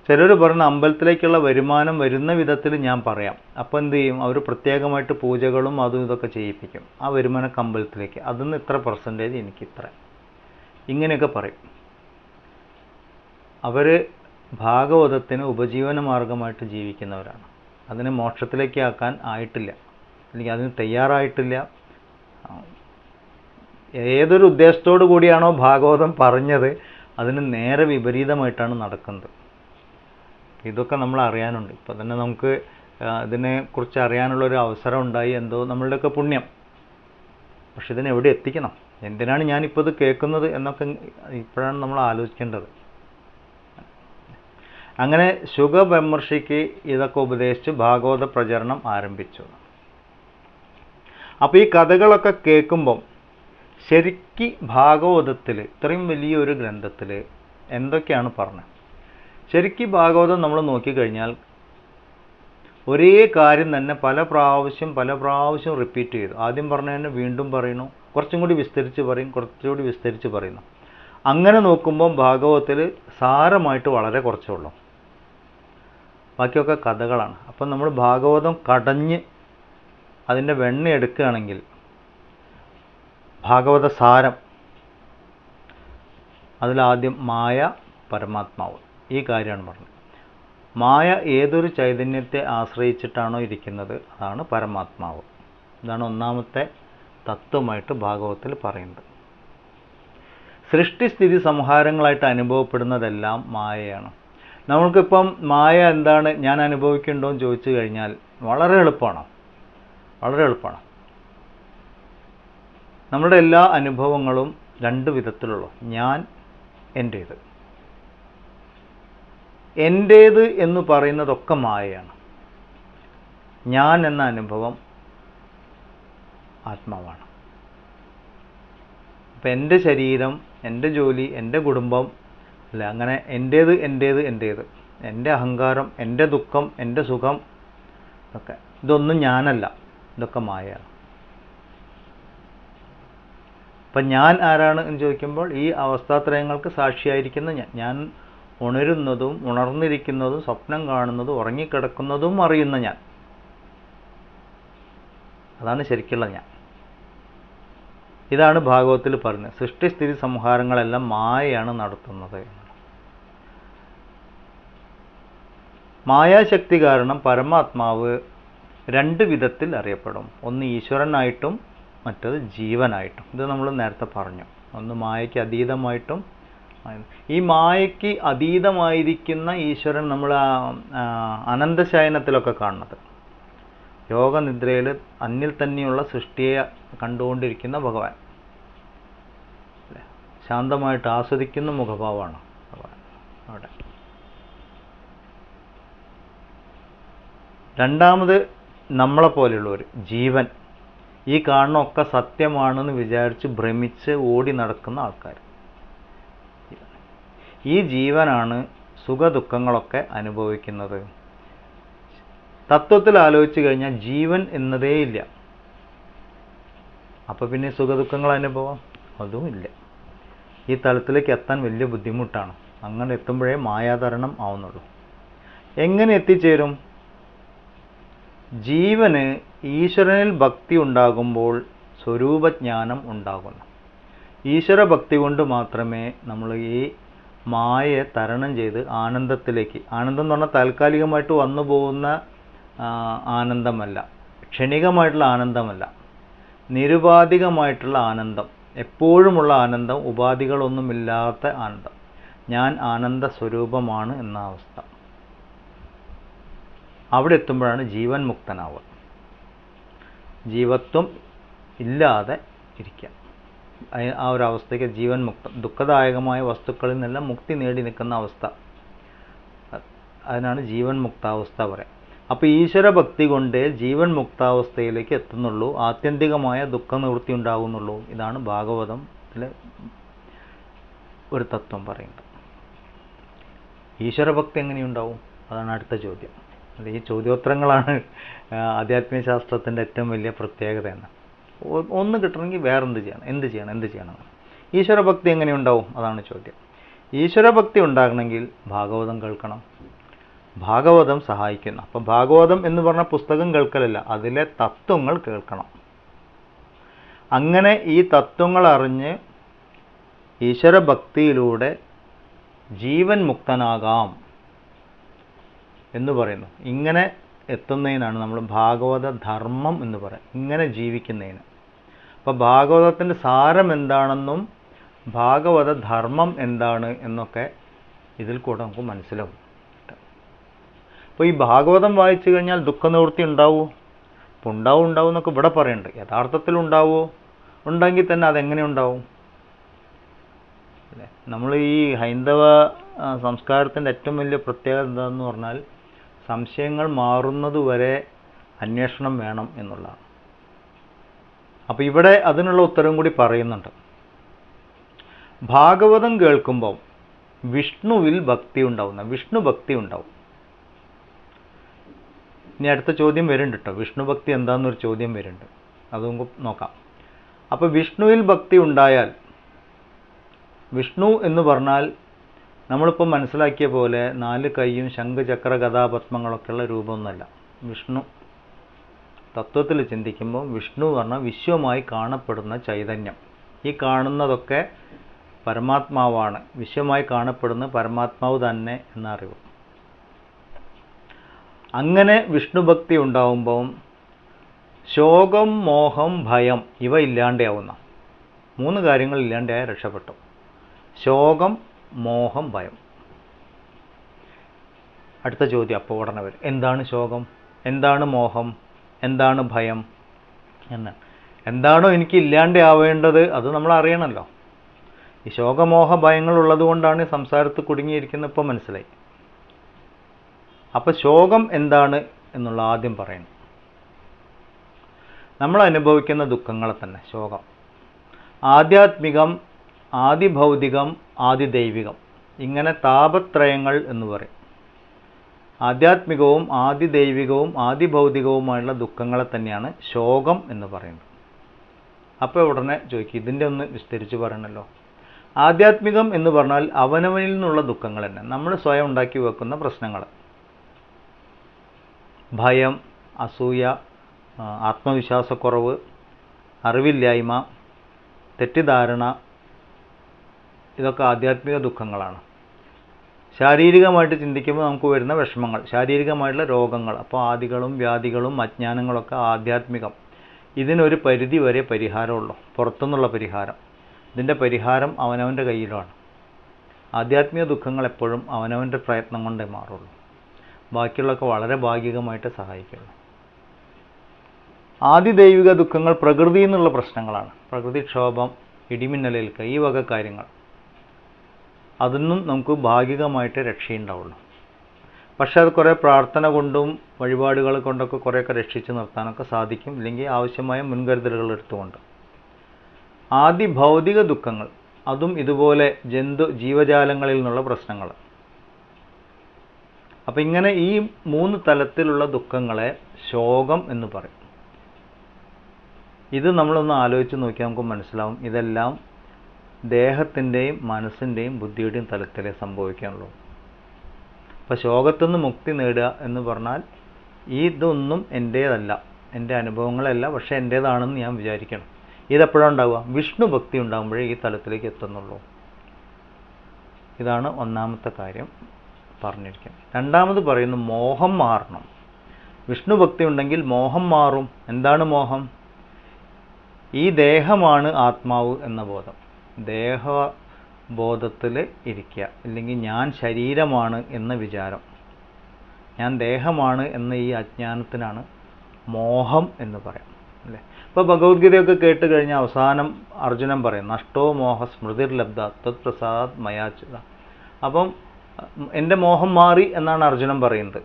Speaker 1: ചിലർ പറഞ്ഞ അമ്പലത്തിലേക്കുള്ള വരുമാനം വരുന്ന വിധത്തിൽ ഞാൻ പറയാം. അപ്പോൾ എന്ത് ചെയ്യും, അവർ പ്രത്യേകമായിട്ട് പൂജകളും അതും ഇതൊക്കെ ചെയ്യിപ്പിക്കും. ആ വരുമാനമൊക്കെ അമ്പലത്തിലേക്ക്, അതിൽ ഇത്ര പെർസെൻറ്റേജ് എനിക്കിത്ര, ഇങ്ങനെയൊക്കെ പറയും. അവർ ഭാഗവതത്തിന് ഉപജീവന മാർഗമായിട്ട് ജീവിക്കുന്നവരാണ്. അതിനെ മോക്ഷത്തിലേക്ക് ആക്കാൻ ആയിട്ടില്ല. അല്ലെങ്കിൽ അതിന് തയ്യാറായിട്ടില്ല. ഏതൊരു ഉദ്ദേശത്തോടു കൂടിയാണോ ഭാഗവതം പറഞ്ഞത് അതിന് നേരെ വിപരീതമായിട്ടാണ് നടക്കുന്നത്. ഇതൊക്കെ നമ്മൾ അറിയാനുണ്ട്. ഇപ്പം തന്നെ നമുക്ക് ഇതിനെക്കുറിച്ച് അറിയാനുള്ളൊരു അവസരം ഉണ്ടായി, എന്തോ നമ്മളുടെയൊക്കെ പുണ്യം. പക്ഷെ ഇതിനെവിടെ എത്തിക്കണം, എന്തിനാണ് ഞാനിപ്പോൾ ഇത് കേൾക്കുന്നത് എന്നൊക്കെ ഇപ്പോഴാണ് നമ്മൾ ആലോചിക്കേണ്ടത്. അങ്ങനെ ശുഗബ്രഹ്മർഷിക്ക് ഇതൊക്കെ ഉപദേശിച്ച് ഭാഗവത പ്രചരണം ആരംഭിച്ചു. അപ്പോൾ ഈ കഥകളൊക്കെ കേൾക്കുമ്പം ശരിക്ക് ഭാഗവതത്തിൽ, ഇത്രയും വലിയൊരു ഗ്രന്ഥത്തിൽ എന്തൊക്കെയാണ് പറഞ്ഞത്? ശരിക്ക് ഭാഗവതം നമ്മൾ നോക്കിക്കഴിഞ്ഞാൽ ഒരേ കാര്യം തന്നെ പല പ്രാവശ്യം റിപ്പീറ്റ് ചെയ്തു. ആദ്യം പറഞ്ഞതിന് വീണ്ടും പറയുന്നു, കുറച്ചും കൂടി വിസ്തരിച്ച് പറയും, കുറച്ചുകൂടി വിസ്തരിച്ച് പറയുന്നു. അങ്ങനെ നോക്കുമ്പം ഭാഗവതത്തിൽ സാരമായിട്ട് വളരെ കുറച്ചേ ഉള്ളൂ, ബാക്കിയൊക്കെ കഥകളാണ്. അപ്പം നമ്മൾ ഭാഗവതം കടഞ്ഞ് അതിൻ്റെ വെണ്ണ എടുക്കുകയാണെങ്കിൽ ഭാഗവത സാരം, അതിലാദ്യം മായ, പരമാത്മാവ്, ഈ കാര്യമാണ് പറഞ്ഞത്. മായ ഏതൊരു ചൈതന്യത്തെ ആശ്രയിച്ചിട്ടാണോ ഇരിക്കുന്നത് അതാണ് പരമാത്മാവ്. ഇതാണ് ഒന്നാമത്തെ തത്വമായിട്ട് ഭാഗവതത്തിൽ പറയുന്നത്. സൃഷ്ടിസ്ഥിതി സംഹാരങ്ങളായിട്ട് അനുഭവപ്പെടുന്നതെല്ലാം മായയാണ്. നമ്മൾക്കിപ്പം മായ എന്താണ്, ഞാൻ അനുഭവിക്കുന്നുണ്ടോ എന്ന് ചോദിച്ചു കഴിഞ്ഞാൽ വളരെ എളുപ്പമാണ്. നമ്മുടെ എല്ലാ അനുഭവങ്ങളും രണ്ട് വിധത്തിലുള്ള, ഞാൻ, എൻ്റേത് എന്ന് പറയുന്നതൊക്കെ മായയാണ്. ഞാൻ എന്ന അനുഭവം ആത്മാവാണ്. അപ്പം എൻ്റെ ശരീരം, എൻ്റെ ജോലി, എൻ്റെ കുടുംബം അല്ല, അങ്ങനെ എൻ്റേത്, എൻ്റെ അഹങ്കാരം, എൻ്റെ ദുഃഖം, എൻ്റെ സുഖം ഒക്കെ, ഇതൊന്നും ഞാനല്ല, ഇതൊക്കെ മായയാണ്. അപ്പം ഞാൻ ആരാണ് എന്ന് ചോദിക്കുമ്പോൾ ഈ അവസ്ഥാത്രയങ്ങൾക്ക് സാക്ഷിയായിരിക്കുന്ന ഞാൻ ഉണരുന്നതും ഉണർന്നിരിക്കുന്നതും സ്വപ്നം കാണുന്നതും ഉറങ്ങിക്കിടക്കുന്നതും അറിയുന്ന ഞാൻ, അതാണ് ശരിക്കുള്ള ഞാൻ. ഇതാണ് ഭാഗവതത്തിൽ പറയുന്നത്. സൃഷ്ടിസ്ഥിതി സംഹാരങ്ങളെല്ലാം മായയാണ് നടത്തുന്നത്. മായാശക്തി കാരണം പരമാത്മാവ് രണ്ട് വിധത്തിൽ അറിയപ്പെടും. ഒന്ന് ഈശ്വരനായിട്ടും മറ്റത് ജീവനായിട്ടും. ഇത് നമ്മൾ നേരത്തെ പറഞ്ഞു. ഒന്ന് മായയ്ക്ക് അതീതമായിട്ടും. ഈ മായയ്ക്ക് അതീതമായിരിക്കുന്ന ഈശ്വരൻ നമ്മൾ അനന്തശയനത്തിലൊക്കെ കാണുന്നത്, യോഗനിദ്രയിൽ അന്നിൽ തന്നെയുള്ള സൃഷ്ടിയെ കണ്ടുകൊണ്ടിരിക്കുന്ന ഭഗവാൻ, ശാന്തമായിട്ട് ആസ്വദിക്കുന്ന മുഖഭാവമാണ് ഭഗവാൻ അവിടെ. രണ്ടാമത് നമ്മളെപ്പോലെയുള്ളവർ, ജീവൻ, ഈ കാണുന്നൊക്കെ സത്യമാണെന്ന് വിചാരിച്ച് ഭ്രമിച്ച് ഓടി നടക്കുന്ന ആൾക്കാർ. ഈ ജീവനാണ് സുഖദുഃഖങ്ങളൊക്കെ അനുഭവിക്കുന്നത്. തത്വത്തിൽ ആലോചിച്ച് കഴിഞ്ഞാൽ ജീവൻ എന്നതേ ഇല്ല. അപ്പോൾ പിന്നെ സുഖദുഃഖങ്ങൾ അനുഭവം അതും ഇല്ല. ഈ തലത്തിലേക്ക് എത്താൻ വലിയ ബുദ്ധിമുട്ടാണ്. അങ്ങനെ എത്തുമ്പോഴേ മായാതരണം ആവുന്നുള്ളൂ. എങ്ങനെ എത്തിച്ചേരും? ജീവന് ഈശ്വരനിൽ ഭക്തി ഉണ്ടാകുമ്പോൾ സ്വരൂപജ്ഞാനം ഉണ്ടാകുന്നു. ഈശ്വര ഭക്തി കൊണ്ട് മാത്രമേ നമ്മൾ ഈ മായയെ തരണം ചെയ്ത് ആനന്ദത്തിലേക്ക്, ആനന്ദം എന്ന് പറഞ്ഞാൽ താൽക്കാലികമായിട്ട് വന്നു പോകുന്ന ആനന്ദമല്ല, ക്ഷണികമായിട്ടുള്ള ആനന്ദമല്ല, നിരുപാധികമായിട്ടുള്ള ആനന്ദം, എപ്പോഴുമുള്ള ആനന്ദം, ഉപാധികളൊന്നുമില്ലാത്ത ആനന്ദം. ഞാൻ ആനന്ദ സ്വരൂപമാണ് എന്ന അവസ്ഥ. അവിടെ എത്തുമ്പോഴാണ് ജീവൻ മുക്തനാവുക. ജീവത്വം ഇല്ലാതെ ഇരിക്കുക, ആ ഒരു അവസ്ഥയ്ക്ക് ജീവൻ മുക്തം, ദുഃഖദായകമായ വസ്തുക്കളിൽ നിന്നെല്ലാം മുക്തി നേടി നിൽക്കുന്ന അവസ്ഥ, അതിനാണ് ജീവൻ മുക്താവസ്ഥ പറയാം. അപ്പോൾ ഈശ്വരഭക്തി കൊണ്ട് ജീവൻ മുക്താവസ്ഥയിലേക്ക് എത്തുന്നുള്ളൂ, ആത്യന്തികമായ ദുഃഖനിവൃത്തി ഉണ്ടാകുന്നുള്ളൂ. ഇതാണ് ഭാഗവതത്തിലെ ഒരു തത്വം പറയുന്നത്. ഈശ്വരഭക്തി എങ്ങനെയുണ്ടാവും? അതാണ് അടുത്ത ചോദ്യം. അല്ല, ഈ ചോദ്യോത്തരങ്ങളാണ് ആധ്യാത്മിക ശാസ്ത്രത്തിൻ്റെ ഏറ്റവും വലിയ പ്രത്യേകത എന്ന്. ഒന്ന് കിട്ടണമെങ്കിൽ വേറെന്ത് ചെയ്യണം, എന്ത് ചെയ്യണം. ഈശ്വരഭക്തി എങ്ങനെ ഉണ്ടാവും? അതാണ് ചോദ്യം. ഈശ്വരഭക്തി ഉണ്ടാകണമെങ്കിൽ ഭാഗവതം കേൾക്കണം. ഭാഗവതം സഹായിക്കുന്നു. അപ്പം ഭാഗവതം എന്ന് പറഞ്ഞ പുസ്തകം കേൾക്കലല്ല, അതിലെ തത്വങ്ങൾ കേൾക്കണം. അങ്ങനെ ഈ തത്വങ്ങൾ അറിഞ്ഞ് ഈശ്വരഭക്തിയിലൂടെ ജീവൻ മുക്തനാകാം എന്ന് പറയുന്നു. ഇങ്ങനെ എത്തുന്നതിനാണ് നമ്മൾ ഭാഗവത ധർമ്മം എന്ന് പറയുക, ഇങ്ങനെ ജീവിക്കുന്നതിന്. അപ്പോൾ ഭാഗവതത്തിൻ്റെ സാരം എന്താണെന്നും ഭാഗവത ധർമ്മം എന്താണ് എന്നൊക്കെ ഇതിൽ കൂടെ നമുക്ക് മനസ്സിലാവും. അപ്പോൾ ഈ ഭാഗവതം വായിച്ചു കഴിഞ്ഞാൽ ദുഃഖനിവൃത്തി ഉണ്ടാവുമോ? ഇപ്പോൾ ഉണ്ടാവും എന്നൊക്കെ ഇവിടെ പറയുന്നുണ്ട്. യഥാർത്ഥത്തിൽ ഉണ്ടാവുമോ? ഉണ്ടെങ്കിൽ തന്നെ അതെങ്ങനെ ഉണ്ടാവും? അല്ലേ, നമ്മൾ ഈ ഹൈന്ദവ സംസ്കാരത്തിൻ്റെ ഏറ്റവും വലിയ പ്രത്യേകത എന്താണെന്ന് പറഞ്ഞാൽ സംശയങ്ങൾ മാറുന്നതുവരെ അന്വേഷണം വേണം എന്നുള്ളതാണ്. അപ്പോൾ ഇവിടെ അതിനുള്ള ഉത്തരം കൂടി പറയുന്നുണ്ട്. ഭാഗവതം കേൾക്കുമ്പോൾ വിഷ്ണുവിൽ ഭക്തി ഉണ്ടാവുന്ന, വിഷ്ണു ഭക്തി ഉണ്ടാവും. ഇനി അടുത്ത ചോദ്യം വരുന്നുണ്ട് കേട്ടോ, വിഷ്ണു ഭക്തി എന്താണെന്നൊരു ചോദ്യം വരുന്നുണ്ട്, അത് നമുക്ക് നോക്കാം. അപ്പോൾ വിഷ്ണുവിൽ ഭക്തി ഉണ്ടായാൽ, വിഷ്ണു എന്ന് പറഞ്ഞാൽ നമ്മളിപ്പോൾ മനസ്സിലാക്കിയ പോലെ 4 കൈയും ശംഖ് ചക്ര ഗദാപത്മങ്ങളൊക്കെയുള്ള രൂപമൊന്നുമല്ല. വിഷ്ണു തത്വത്തിൽ ചിന്തിക്കുമ്പോൾ വിഷ്ണു പറഞ്ഞാൽ വിശ്വമായി കാണപ്പെടുന്ന ചൈതന്യം. ഈ കാണുന്നതൊക്കെ പരമാത്മാവാണ്, വിശ്വമായി കാണപ്പെടുന്ന പരമാത്മാവ് തന്നെ എന്ന അറിവ്. അങ്ങനെ വിഷ്ണുഭക്തി ഉണ്ടാവുമ്പം ശോകം, മോഹം, ഭയം ഇവ ഇല്ലാണ്ടാവുന്ന 3 കാര്യങ്ങൾ ഇല്ലാണ്ടായാൽ രക്ഷപ്പെട്ടു. ശോകം, മോഹം, ഭയം. അടുത്ത ചോദ്യം അപ്പോൾ ഉടനെ വരും, എന്താണ് ശോകം, എന്താണ് മോഹം, എന്താണ് ഭയം എന്ന്. എന്താണോ എനിക്ക് ഇല്ലാണ്ടാവേണ്ടത് അത് നമ്മൾ അറിയണമല്ലോ. ഈ ശോകമോഹ ഭയങ്ങൾ ഉള്ളത് കൊണ്ടാണ് സംസാരത്തിൽ കുടുങ്ങിയിരിക്കുന്നത്, ഇപ്പോൾ മനസ്സിലായി. അപ്പോൾ ശോകം എന്താണ് എന്നുള്ള ആദ്യം പറയുന്നു. നമ്മൾ അനുഭവിക്കുന്ന ദുഃഖങ്ങളെ തന്നെ ശോകം. ആധ്യാത്മികം, ആദിഭൗതികം, ആദിദൈവികം, ഇങ്ങനെ താപത്രയങ്ങൾ എന്ന് പറയും. ആധ്യാത്മികവും ആദിദൈവികവും ആദിഭൗതികവുമായുള്ള ദുഃഖങ്ങളെ തന്നെയാണ് ശോകം എന്ന് പറയുന്നത്. അപ്പോൾ ഉടനെ ചോദിക്കും, ഇതിൻ്റെ ഒന്ന് വിസ്തരിച്ച് പറയണല്ലോ. ആധ്യാത്മികം എന്ന് പറഞ്ഞാൽ അവനവനിൽ നിന്നുള്ള ദുഃഖങ്ങൾ തന്നെ, നമ്മൾ സ്വയം ഉണ്ടാക്കി വെക്കുന്ന പ്രശ്നങ്ങൾ. ഭയം, അസൂയ, ആത്മവിശ്വാസക്കുറവ്, അറിവില്ലായ്മ, തെറ്റിദ്ധാരണ, ഇതൊക്കെ ആധ്യാത്മിക ദുഃഖങ്ങളാണ്. ശാരീരികമായിട്ട് ചിന്തിക്കുമ്പോൾ നമുക്ക് വരുന്ന വിഷമങ്ങൾ, ശാരീരികമായിട്ടുള്ള രോഗങ്ങൾ, അപ്പോൾ ആദികളും വ്യാധികളും അജ്ഞാനങ്ങളൊക്കെ ആധ്യാത്മികം. ഇതിനൊരു പരിധി വരെ പരിഹാരമുള്ളൂ, പുറത്തുനിന്നുള്ള പരിഹാരം. ഇതിൻ്റെ പരിഹാരം അവനവൻ്റെ കയ്യിലാണ്. ആധ്യാത്മിക ദുഃഖങ്ങൾ എപ്പോഴും അവനവൻ്റെ പ്രയത്നം കൊണ്ടേ മാറുള്ളൂ, ബാക്കിയുള്ളതൊക്കെ വളരെ ഭാഗികമായിട്ട് സഹായിക്കുള്ളൂ. ആദിദൈവിക ദുഃഖങ്ങൾ പ്രകൃതിയിൽ നിന്നുള്ള പ്രശ്നങ്ങളാണ്. പ്രകൃതിക്ഷോഭം, ഇടിമിന്നലേൽക്കുക, ഈ വക കാര്യങ്ങൾ. അതൊന്നും നമുക്ക് ഭാഗികമായിട്ട് രക്ഷയുണ്ടാവുള്ളൂ. പക്ഷെ അത് കുറേ പ്രാർത്ഥന കൊണ്ടും വഴിപാടുകൾ കൊണ്ടൊക്കെ കുറേയൊക്കെ രക്ഷിച്ച് നിർത്താനൊക്കെ സാധിക്കും, ഇല്ലെങ്കിൽ ആവശ്യമായ മുൻകരുതലുകൾ എടുത്തുകൊണ്ട്. ആദിഭൗതിക ദുഃഖങ്ങൾ, അതും ഇതുപോലെ ജീവജാലങ്ങളിൽ നിന്നുള്ള പ്രശ്നങ്ങൾ. അപ്പം ഇങ്ങനെ ഈ 3 തലത്തിലുള്ള ദുഃഖങ്ങളെ ശോകം എന്ന് പറയും. ഇത് നമ്മളൊന്ന് ആലോചിച്ച് നോക്കിയാൽ നമുക്ക് മനസ്സിലാവും, ഇതെല്ലാം ദേഹത്തിൻ്റെയും മനസ്സിൻ്റെയും ബുദ്ധിയുടെയും തലത്തിലേ സംഭവിക്കാനുള്ളൂ. അപ്പോൾ ശോകത്തു നിന്ന് മുക്തി നേടുക എന്ന് പറഞ്ഞാൽ ഇതൊന്നും എൻ്റേതല്ല, എൻ്റെ അനുഭവങ്ങളല്ല, പക്ഷേ എൻ്റേതാണെന്ന് ഞാൻ വിചാരിക്കണം. ഇതെപ്പോഴാണ് ഉണ്ടാവുക? വിഷ്ണു ഭക്തി ഉണ്ടാകുമ്പോഴേ ഈ തലത്തിലേക്ക് എത്തുന്നുള്ളൂ. ഇതാണ് ഒന്നാമത്തെ കാര്യം പറഞ്ഞിരിക്കുന്നത്. രണ്ടാമത് പറയുന്നു, മോഹം മാറണം. വിഷ്ണു ഭക്തി ഉണ്ടെങ്കിൽ മോഹം മാറും. എന്താണ് മോഹം? ഈ ദേഹമാണ് ആത്മാവ് എന്ന ബോധം. ദേഹബോധത്തിൽ ഇരിക്കുക, ഇല്ലെങ്കിൽ ഞാൻ ശരീരമാണ് എന്ന വിചാരം, ഞാൻ ദേഹമാണ് എന്ന ഈ അജ്ഞാനത്തിനാണ് മോഹം എന്ന് പറയാം, അല്ലേ? ഇപ്പോൾ ഭഗവത്ഗീതയൊക്കെ കേട്ട് കഴിഞ്ഞാൽ അവസാനം അർജുനൻ പറയും, നഷ്ടോ മോഹ സ്മൃതിർലബ്ധ തത് പ്രസാദ് മയാച്യുത. അപ്പം എൻ്റെ മോഹം മാറി എന്നാണ് അർജുനൻ പറയുന്നത്.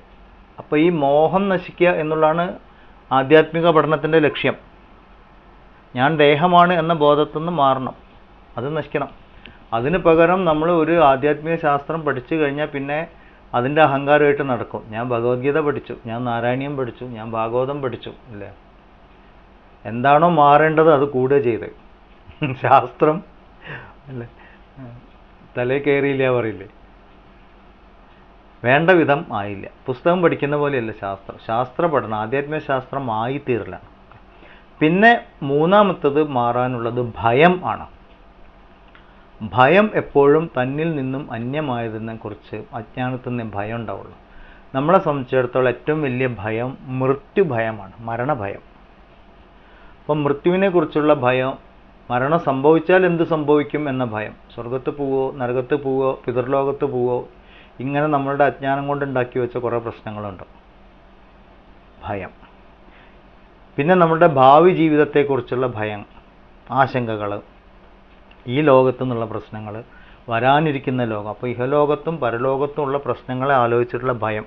Speaker 1: അപ്പോൾ ഈ മോഹം നശിക്കുക എന്നുള്ളതാണ് ആധ്യാത്മിക പഠനത്തിൻ്റെ ലക്ഷ്യം. ഞാൻ ദേഹമാണ് എന്ന ബോധത്തിൽ നിന്ന് മാറണം, അത് നശിക്കണം. അതിന് പകരം നമ്മൾ ഒരു ആധ്യാത്മിക ശാസ്ത്രം പഠിച്ചു കഴിഞ്ഞാൽ പിന്നെ അതിൻ്റെ അഹങ്കാരമായിട്ട് നടക്കും. ഞാൻ ഭഗവത്ഗീത പഠിച്ചു, ഞാൻ നാരായണീയം പഠിച്ചു, ഞാൻ ഭാഗവതം പഠിച്ചു, അല്ലേ? എന്താണോ മാറേണ്ടത് അത് കൂടുക ചെയ്ത്. ശാസ്ത്രം അല്ലേ, തലേ കയറിയില്ല പറയില്ലേ, വേണ്ട വിധം ആയില്ല. പുസ്തകം പഠിക്കുന്ന പോലെയല്ല ശാസ്ത്ര പഠനം, ആധ്യാത്മിക ശാസ്ത്രം ആയിത്തീരില്ല. പിന്നെ മൂന്നാമത്തത് മാറാനുള്ളത് ഭയം ആണ്. ഭയം എപ്പോഴും തന്നിൽ നിന്നും അന്യമായതിനെ കുറിച്ച് അജ്ഞാനത്തിൽ നിന്ന് ഭയം ഉണ്ടാവുള്ളൂ. നമ്മളെ സംബന്ധിച്ചിടത്തോളം ഏറ്റവും വലിയ ഭയം മൃത്യുഭയമാണ്, മരണഭയം. അപ്പം മൃത്യുവിനെ കുറിച്ചുള്ള ഭയം, മരണം സംഭവിച്ചാൽ എന്ത് സംഭവിക്കും എന്ന ഭയം, സ്വർഗത്ത് പോവോ നരകത്ത് പോവോ പിതൃലോകത്ത് പോവോ, ഇങ്ങനെ നമ്മളുടെ അജ്ഞാനം കൊണ്ട് ഉണ്ടാക്കി വെച്ച കുറേ പ്രശ്നങ്ങളുണ്ട്, ഭയം. പിന്നെ നമ്മുടെ ഭാവി ജീവിതത്തെക്കുറിച്ചുള്ള ഭയം, ആശങ്കകൾ, ഈ ലോകത്തു നിന്നുള്ള പ്രശ്നങ്ങൾ, വരാനിരിക്കുന്ന ലോകം, അപ്പോൾ ഇഹലോകത്തും പരലോകത്തും ഉള്ള പ്രശ്നങ്ങളെ ആലോചിച്ചിട്ടുള്ള ഭയം.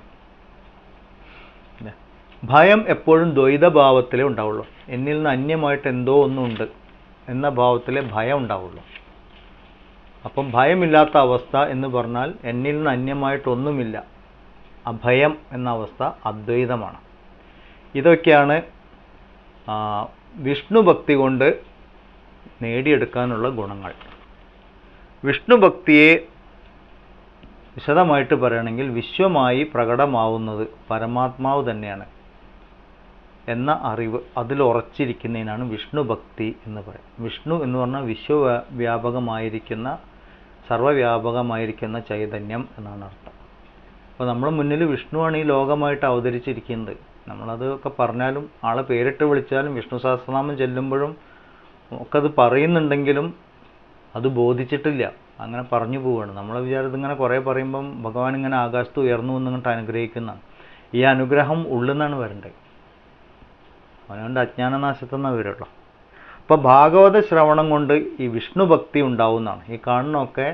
Speaker 1: ഭയം എപ്പോഴും ദ്വൈതഭാവത്തിലേ ഉണ്ടാവുള്ളൂ. എന്നിൽ നിന്ന് അന്യമായിട്ട് എന്തോ ഒന്നുണ്ട് എന്ന ഭാവത്തിലേ ഭയം ഉണ്ടാവുള്ളൂ. അപ്പം ഭയമില്ലാത്ത അവസ്ഥ എന്ന് പറഞ്ഞാൽ എന്നിൽ നിന്ന് അന്യമായിട്ടൊന്നുമില്ല, അഭയം എന്ന അവസ്ഥ അദ്വൈതമാണ്. ഇതൊക്കെയാണ് വിഷ്ണു ഭക്തി കൊണ്ട് നേടിയെടുക്കാനുള്ള ഗുണങ്ങൾ. വിഷ്ണു ഭക്തിയെ വിശദമായിട്ട് പറയുകയാണെങ്കിൽ വിശ്വമായി പ്രകടമാവുന്നത് പരമാത്മാവ് തന്നെയാണ് എന്ന അറിവ് അതിൽ ഉറച്ചിരിക്കുന്നതിനാണ് വിഷ്ണു ഭക്തി എന്ന് പറയും. വിഷ്ണു എന്ന് പറഞ്ഞാൽ വിശ്വവ്യാപകമായിരിക്കുന്ന സർവ്വവ്യാപകമായിരിക്കുന്ന ചൈതന്യം എന്നാണ് അർത്ഥം. അപ്പോൾ നമ്മുടെ മുന്നിൽ വിഷ്ണുവാണ് ഈ ലോകമായിട്ട് അവതരിച്ചിരിക്കുന്നത്. നമ്മളതൊക്കെ പറഞ്ഞാലും ആളെ പേരിട്ട് വിളിച്ചാലും വിഷ്ണു സഹസ്രനാമം ചെല്ലുമ്പോഴും ഒക്കെ അത് പറയുന്നുണ്ടെങ്കിലും അത് ബോധിച്ചിട്ടില്ല, അങ്ങനെ പറഞ്ഞു പോവുകയാണ്. നമ്മളെ വിചാരം ഇങ്ങനെ കുറേ പറയുമ്പം ഭഗവാൻ ഇങ്ങനെ ആകാശത്ത് ഉയർന്നു വന്നിട്ട് അനുഗ്രഹിക്കുന്നതാണ്. ഈ അനുഗ്രഹം ഉള്ളിൽ നിന്നാണ് വരേണ്ടത്, അവനവൻ്റെ അജ്ഞാനനാശത്തെന്നാണ് വരുള്ളൂ. അപ്പോൾ ഭാഗവത ശ്രവണം കൊണ്ട് ഈ വിഷ്ണു ഭക്തി ഉണ്ടാവുന്നതാണ്. ഈ കാണുന്നതൊക്കെ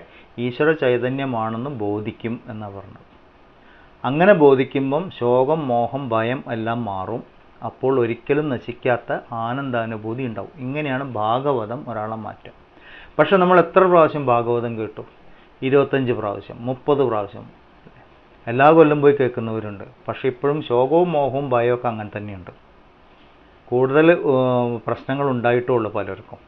Speaker 1: ഈശ്വര ചൈതന്യമാണെന്ന് ബോധിക്കും എന്നാണ് പറഞ്ഞത്. അങ്ങനെ ബോധിക്കുമ്പം ശോകം, മോഹം, ഭയം എല്ലാം മാറും. അപ്പോൾ ഒരിക്കലും നശിക്കാത്ത ആനന്ദാനുഭൂതി ഉണ്ടാവും. ഇങ്ങനെയാണ് ഭാഗവതം ഒരാളെ മാറ്റം. പക്ഷെ നമ്മൾ എത്ര പ്രാവശ്യം ഭാഗവതം കേട്ടു? 25 പ്രാവശ്യം, 30 പ്രാവശ്യം, എല്ലാ കൊല്ലം പോയി കേൾക്കുന്നവരുണ്ട്. പക്ഷെ ഇപ്പോഴും ശോകവും മോഹവും ഭയമൊക്കെ അങ്ങനെ തന്നെയുണ്ട്. കൂടുതൽ പ്രശ്നങ്ങൾ ഉണ്ടായിട്ടുള്ളൂ പലർക്കും.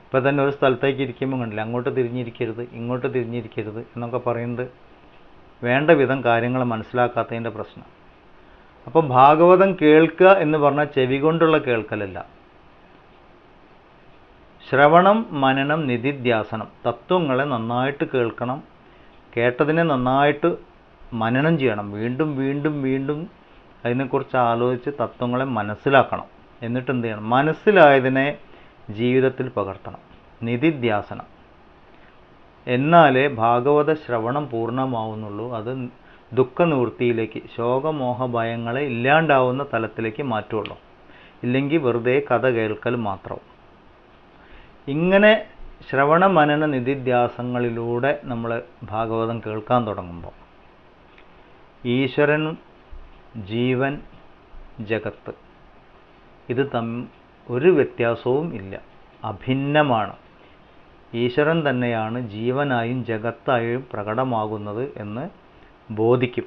Speaker 1: ഇപ്പം തന്നെ ഒരു സ്ഥലത്തേക്ക് ഇരിക്കുമ്പോൾ കണ്ടില്ല, അങ്ങോട്ട് തിരിഞ്ഞിരിക്കരുത് ഇങ്ങോട്ട് തിരിഞ്ഞിരിക്കരുത് എന്നൊക്കെ പറയുന്നത് വേണ്ട വിധം കാര്യങ്ങൾ മനസ്സിലാക്കാത്തതിൻ്റെ പ്രശ്നം. അപ്പോൾ ഭാഗവതം കേൾക്കുക എന്ന് പറഞ്ഞാൽ ചെവി കൊണ്ടുള്ള കേൾക്കലല്ല. ശ്രവണം, മനനം, നിധിധ്യാസനം, തത്വങ്ങളെ നന്നായിട്ട് കേൾക്കണം, കേട്ടതിനെ നന്നായിട്ട് മനനം ചെയ്യണം, വീണ്ടും വീണ്ടും വീണ്ടും അതിനെക്കുറിച്ച് ആലോചിച്ച് തത്വങ്ങളെ മനസ്സിലാക്കണം. എന്നിട്ട് എന്ത് ചെയ്യണം? മനസ്സിലായതിനെ ജീവിതത്തിൽ പകർത്തണം, നിധിധ്യാസനം. എന്നാലേ ഭാഗവത ശ്രവണം പൂർണ്ണമാവുന്നുള്ളൂ. അത് ദുഃഖനിവൃത്തിയിലേക്ക്, ശോകമോഹ ഭയങ്ങളെ ഇല്ലാണ്ടാവുന്ന തലത്തിലേക്ക് മാറ്റുള്ളൂ. ഇല്ലെങ്കിൽ വെറുതെ കഥ കേൾക്കൽ മാത്രം. ഇങ്ങനെ ശ്രവണ മനന നിധിധ്യാസങ്ങളിലൂടെ നമ്മൾ ഭാഗവതം കേൾക്കാൻ തുടങ്ങുമ്പോൾ ഈശ്വരൻ, ജീവൻ, ജഗത്ത് ഇത് തമ്മിൽ ഒരു വ്യത്യാസവും ഇല്ല, അഭിന്നമാണ്. ഈശ്വരൻ തന്നെയാണ് ജീവനായും ജഗത്തായും പ്രകടമാകുന്നത് എന്ന് ബോധിക്കും.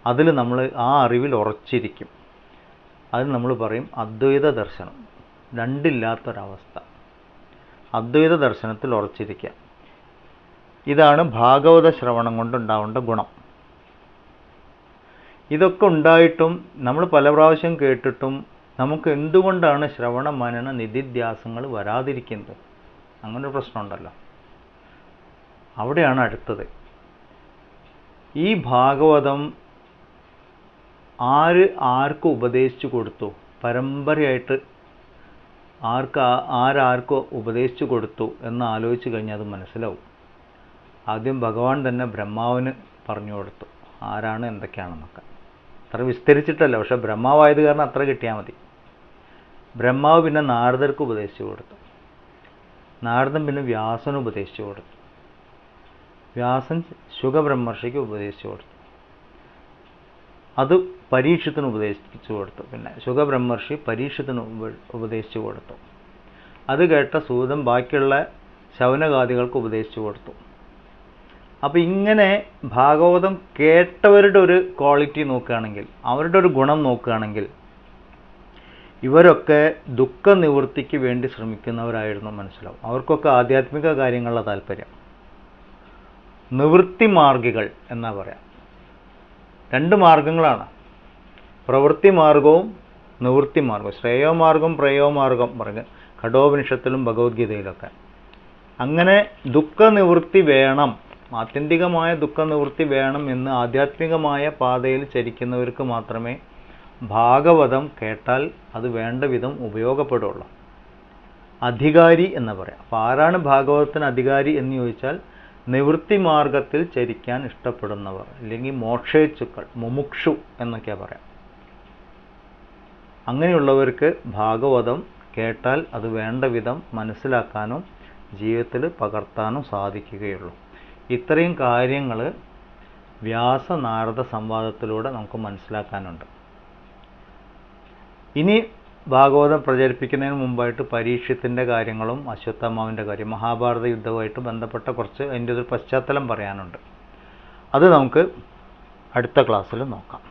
Speaker 1: അതിൽ നമ്മൾ ആ അറിവിൽ ഉറച്ചിരിക്കും. അത് നമ്മൾ പറയും അദ്വൈത ദർശനം, രണ്ടില്ലാത്തൊരവസ്ഥ. അദ്വൈത ദർശനത്തിൽ ഉറച്ചിരിക്കുക. ഇതാണ് ഭാഗവത ശ്രവണം കൊണ്ടുണ്ടാവേണ്ട ഗുണം. ഇതൊക്കെ ഉണ്ടായിട്ടും നമ്മൾ പല പ്രാവശ്യം കേട്ടിട്ടും നമുക്ക് എന്തുകൊണ്ടാണ് ശ്രവണ മനന നിധിധ്യാസങ്ങൾ വരാതിരിക്കുന്നത്? അങ്ങനൊരു പ്രശ്നമുണ്ടല്ലോ. അവിടെയാണ് അടുത്തത്. ഈ ഭാഗവതം ആർക്ക് ഉപദേശിച്ചു കൊടുത്തു? പരമ്പരയായിട്ട് ആരാർക്ക് ഉപദേശിച്ചു കൊടുത്തു എന്ന് ആലോചിച്ച് കഴിഞ്ഞാൽ അത് മനസ്സിലാവും. ആദ്യം ഭഗവാൻ തന്നെ ബ്രഹ്മാവിന് പറഞ്ഞു കൊടുത്തു ആരാണ് എന്തൊക്കെയാണെന്നൊക്കെ. അത്ര വിസ്തരിച്ചിട്ടല്ല, പക്ഷെ ബ്രഹ്മാവായത് കാരണം അത്ര കിട്ടിയാൽ മതി. ബ്രഹ്മാവ് പിന്നെ നാരദർക്ക് ഉപദേശിച്ചു കൊടുത്തു. നാരദൻ പിന്നെ വ്യാസന് ഉപദേശിച്ചു കൊടുത്തു. വ്യാസൻ ശുഗബ്രഹ്മർഷിക്ക് ഉപദേശിച്ചു കൊടുത്തു. അത് പരീക്ഷത്തിന് ഉപദേശിച്ചു കൊടുത്തു. പിന്നെ ശുഗബ്രഹ്മർഷി പരീക്ഷത്തിന് ഉപദേശിച്ചു കൊടുത്തു. അത് കേട്ട സൂതൻ ബാക്കിയുള്ള ശൗനകാദികൾക്ക് ഉപദേശിച്ചു കൊടുത്തു. അപ്പം ഇങ്ങനെ ഭാഗവതം കേട്ടവരുടെ ഒരു ക്വാളിറ്റി നോക്കുകയാണെങ്കിൽ, അവരുടെ ഒരു ഗുണം നോക്കുകയാണെങ്കിൽ, ഇവരൊക്കെ ദുഃഖനിവൃത്തിക്ക് വേണ്ടി ശ്രമിക്കുന്നവരായിരുന്നു മനസ്സിലാവും. അവർക്കൊക്കെ ആധ്യാത്മിക കാര്യങ്ങളിലെ താല്പര്യം. നിവൃത്തി മാർഗികൾ എന്നാ പറയാം. 2 മാർഗങ്ങളാണ്, പ്രവൃത്തി മാർഗവും നിവൃത്തി മാർഗവും. ശ്രേയോമാർഗം പ്രേയോമാർഗം പറഞ്ഞ് കഠോപനിഷത്തിലും ഭഗവത്ഗീതയിലൊക്കെ. അങ്ങനെ ദുഃഖനിവൃത്തി വേണം ആത്യന്തികമായ ദുഃഖനിവൃത്തി വേണം എന്ന് ആധ്യാത്മികമായ പാതയിൽ ചരിക്കുന്നവർക്ക് മാത്രമേ ഭാഗവതം കേട്ടാൽ അത് വേണ്ട വിധം ഉപയോഗപ്പെടുള്ളൂ. അധികാരി എന്ന് പറയാം. അപ്പോൾ ആരാണ് ഭാഗവതത്തിന് അധികാരി എന്ന് ചോദിച്ചാൽ നിവൃത്തി മാർഗത്തിൽ ചരിക്കാൻ ഇഷ്ടപ്പെടുന്നവർ, അല്ലെങ്കിൽ മോക്ഷേച്ഛുക്കൾ, മുമുക്ഷു എന്നൊക്കെ പറയാം. അങ്ങനെയുള്ളവർക്ക് ഭാഗവതം കേട്ടാൽ അത് വേണ്ട വിധം മനസ്സിലാക്കാനും ജീവിതത്തിൽ പകർത്താനും സാധിക്കുകയുള്ളൂ. ഇത്രയും കാര്യങ്ങൾ വ്യാസനാരദ സംവാദത്തിലൂടെ നമുക്ക് മനസ്സിലാക്കാനുണ്ട്. ഇനി ഭാഗവതം പ്രചരിപ്പിക്കുന്നതിന് മുമ്പായിട്ട് പരീക്ഷത്തിൻ്റെ കാര്യങ്ങളും അശ്വത്ഥാമാവിൻ്റെ കാര്യം, മഹാഭാരത യുദ്ധവുമായിട്ട് ബന്ധപ്പെട്ട കുറച്ച് അതിൻ്റെ ഒരു പശ്ചാത്തലം പറയാനുണ്ട്. അത് നമുക്ക് അടുത്ത ക്ലാസ്സിൽ നോക്കാം.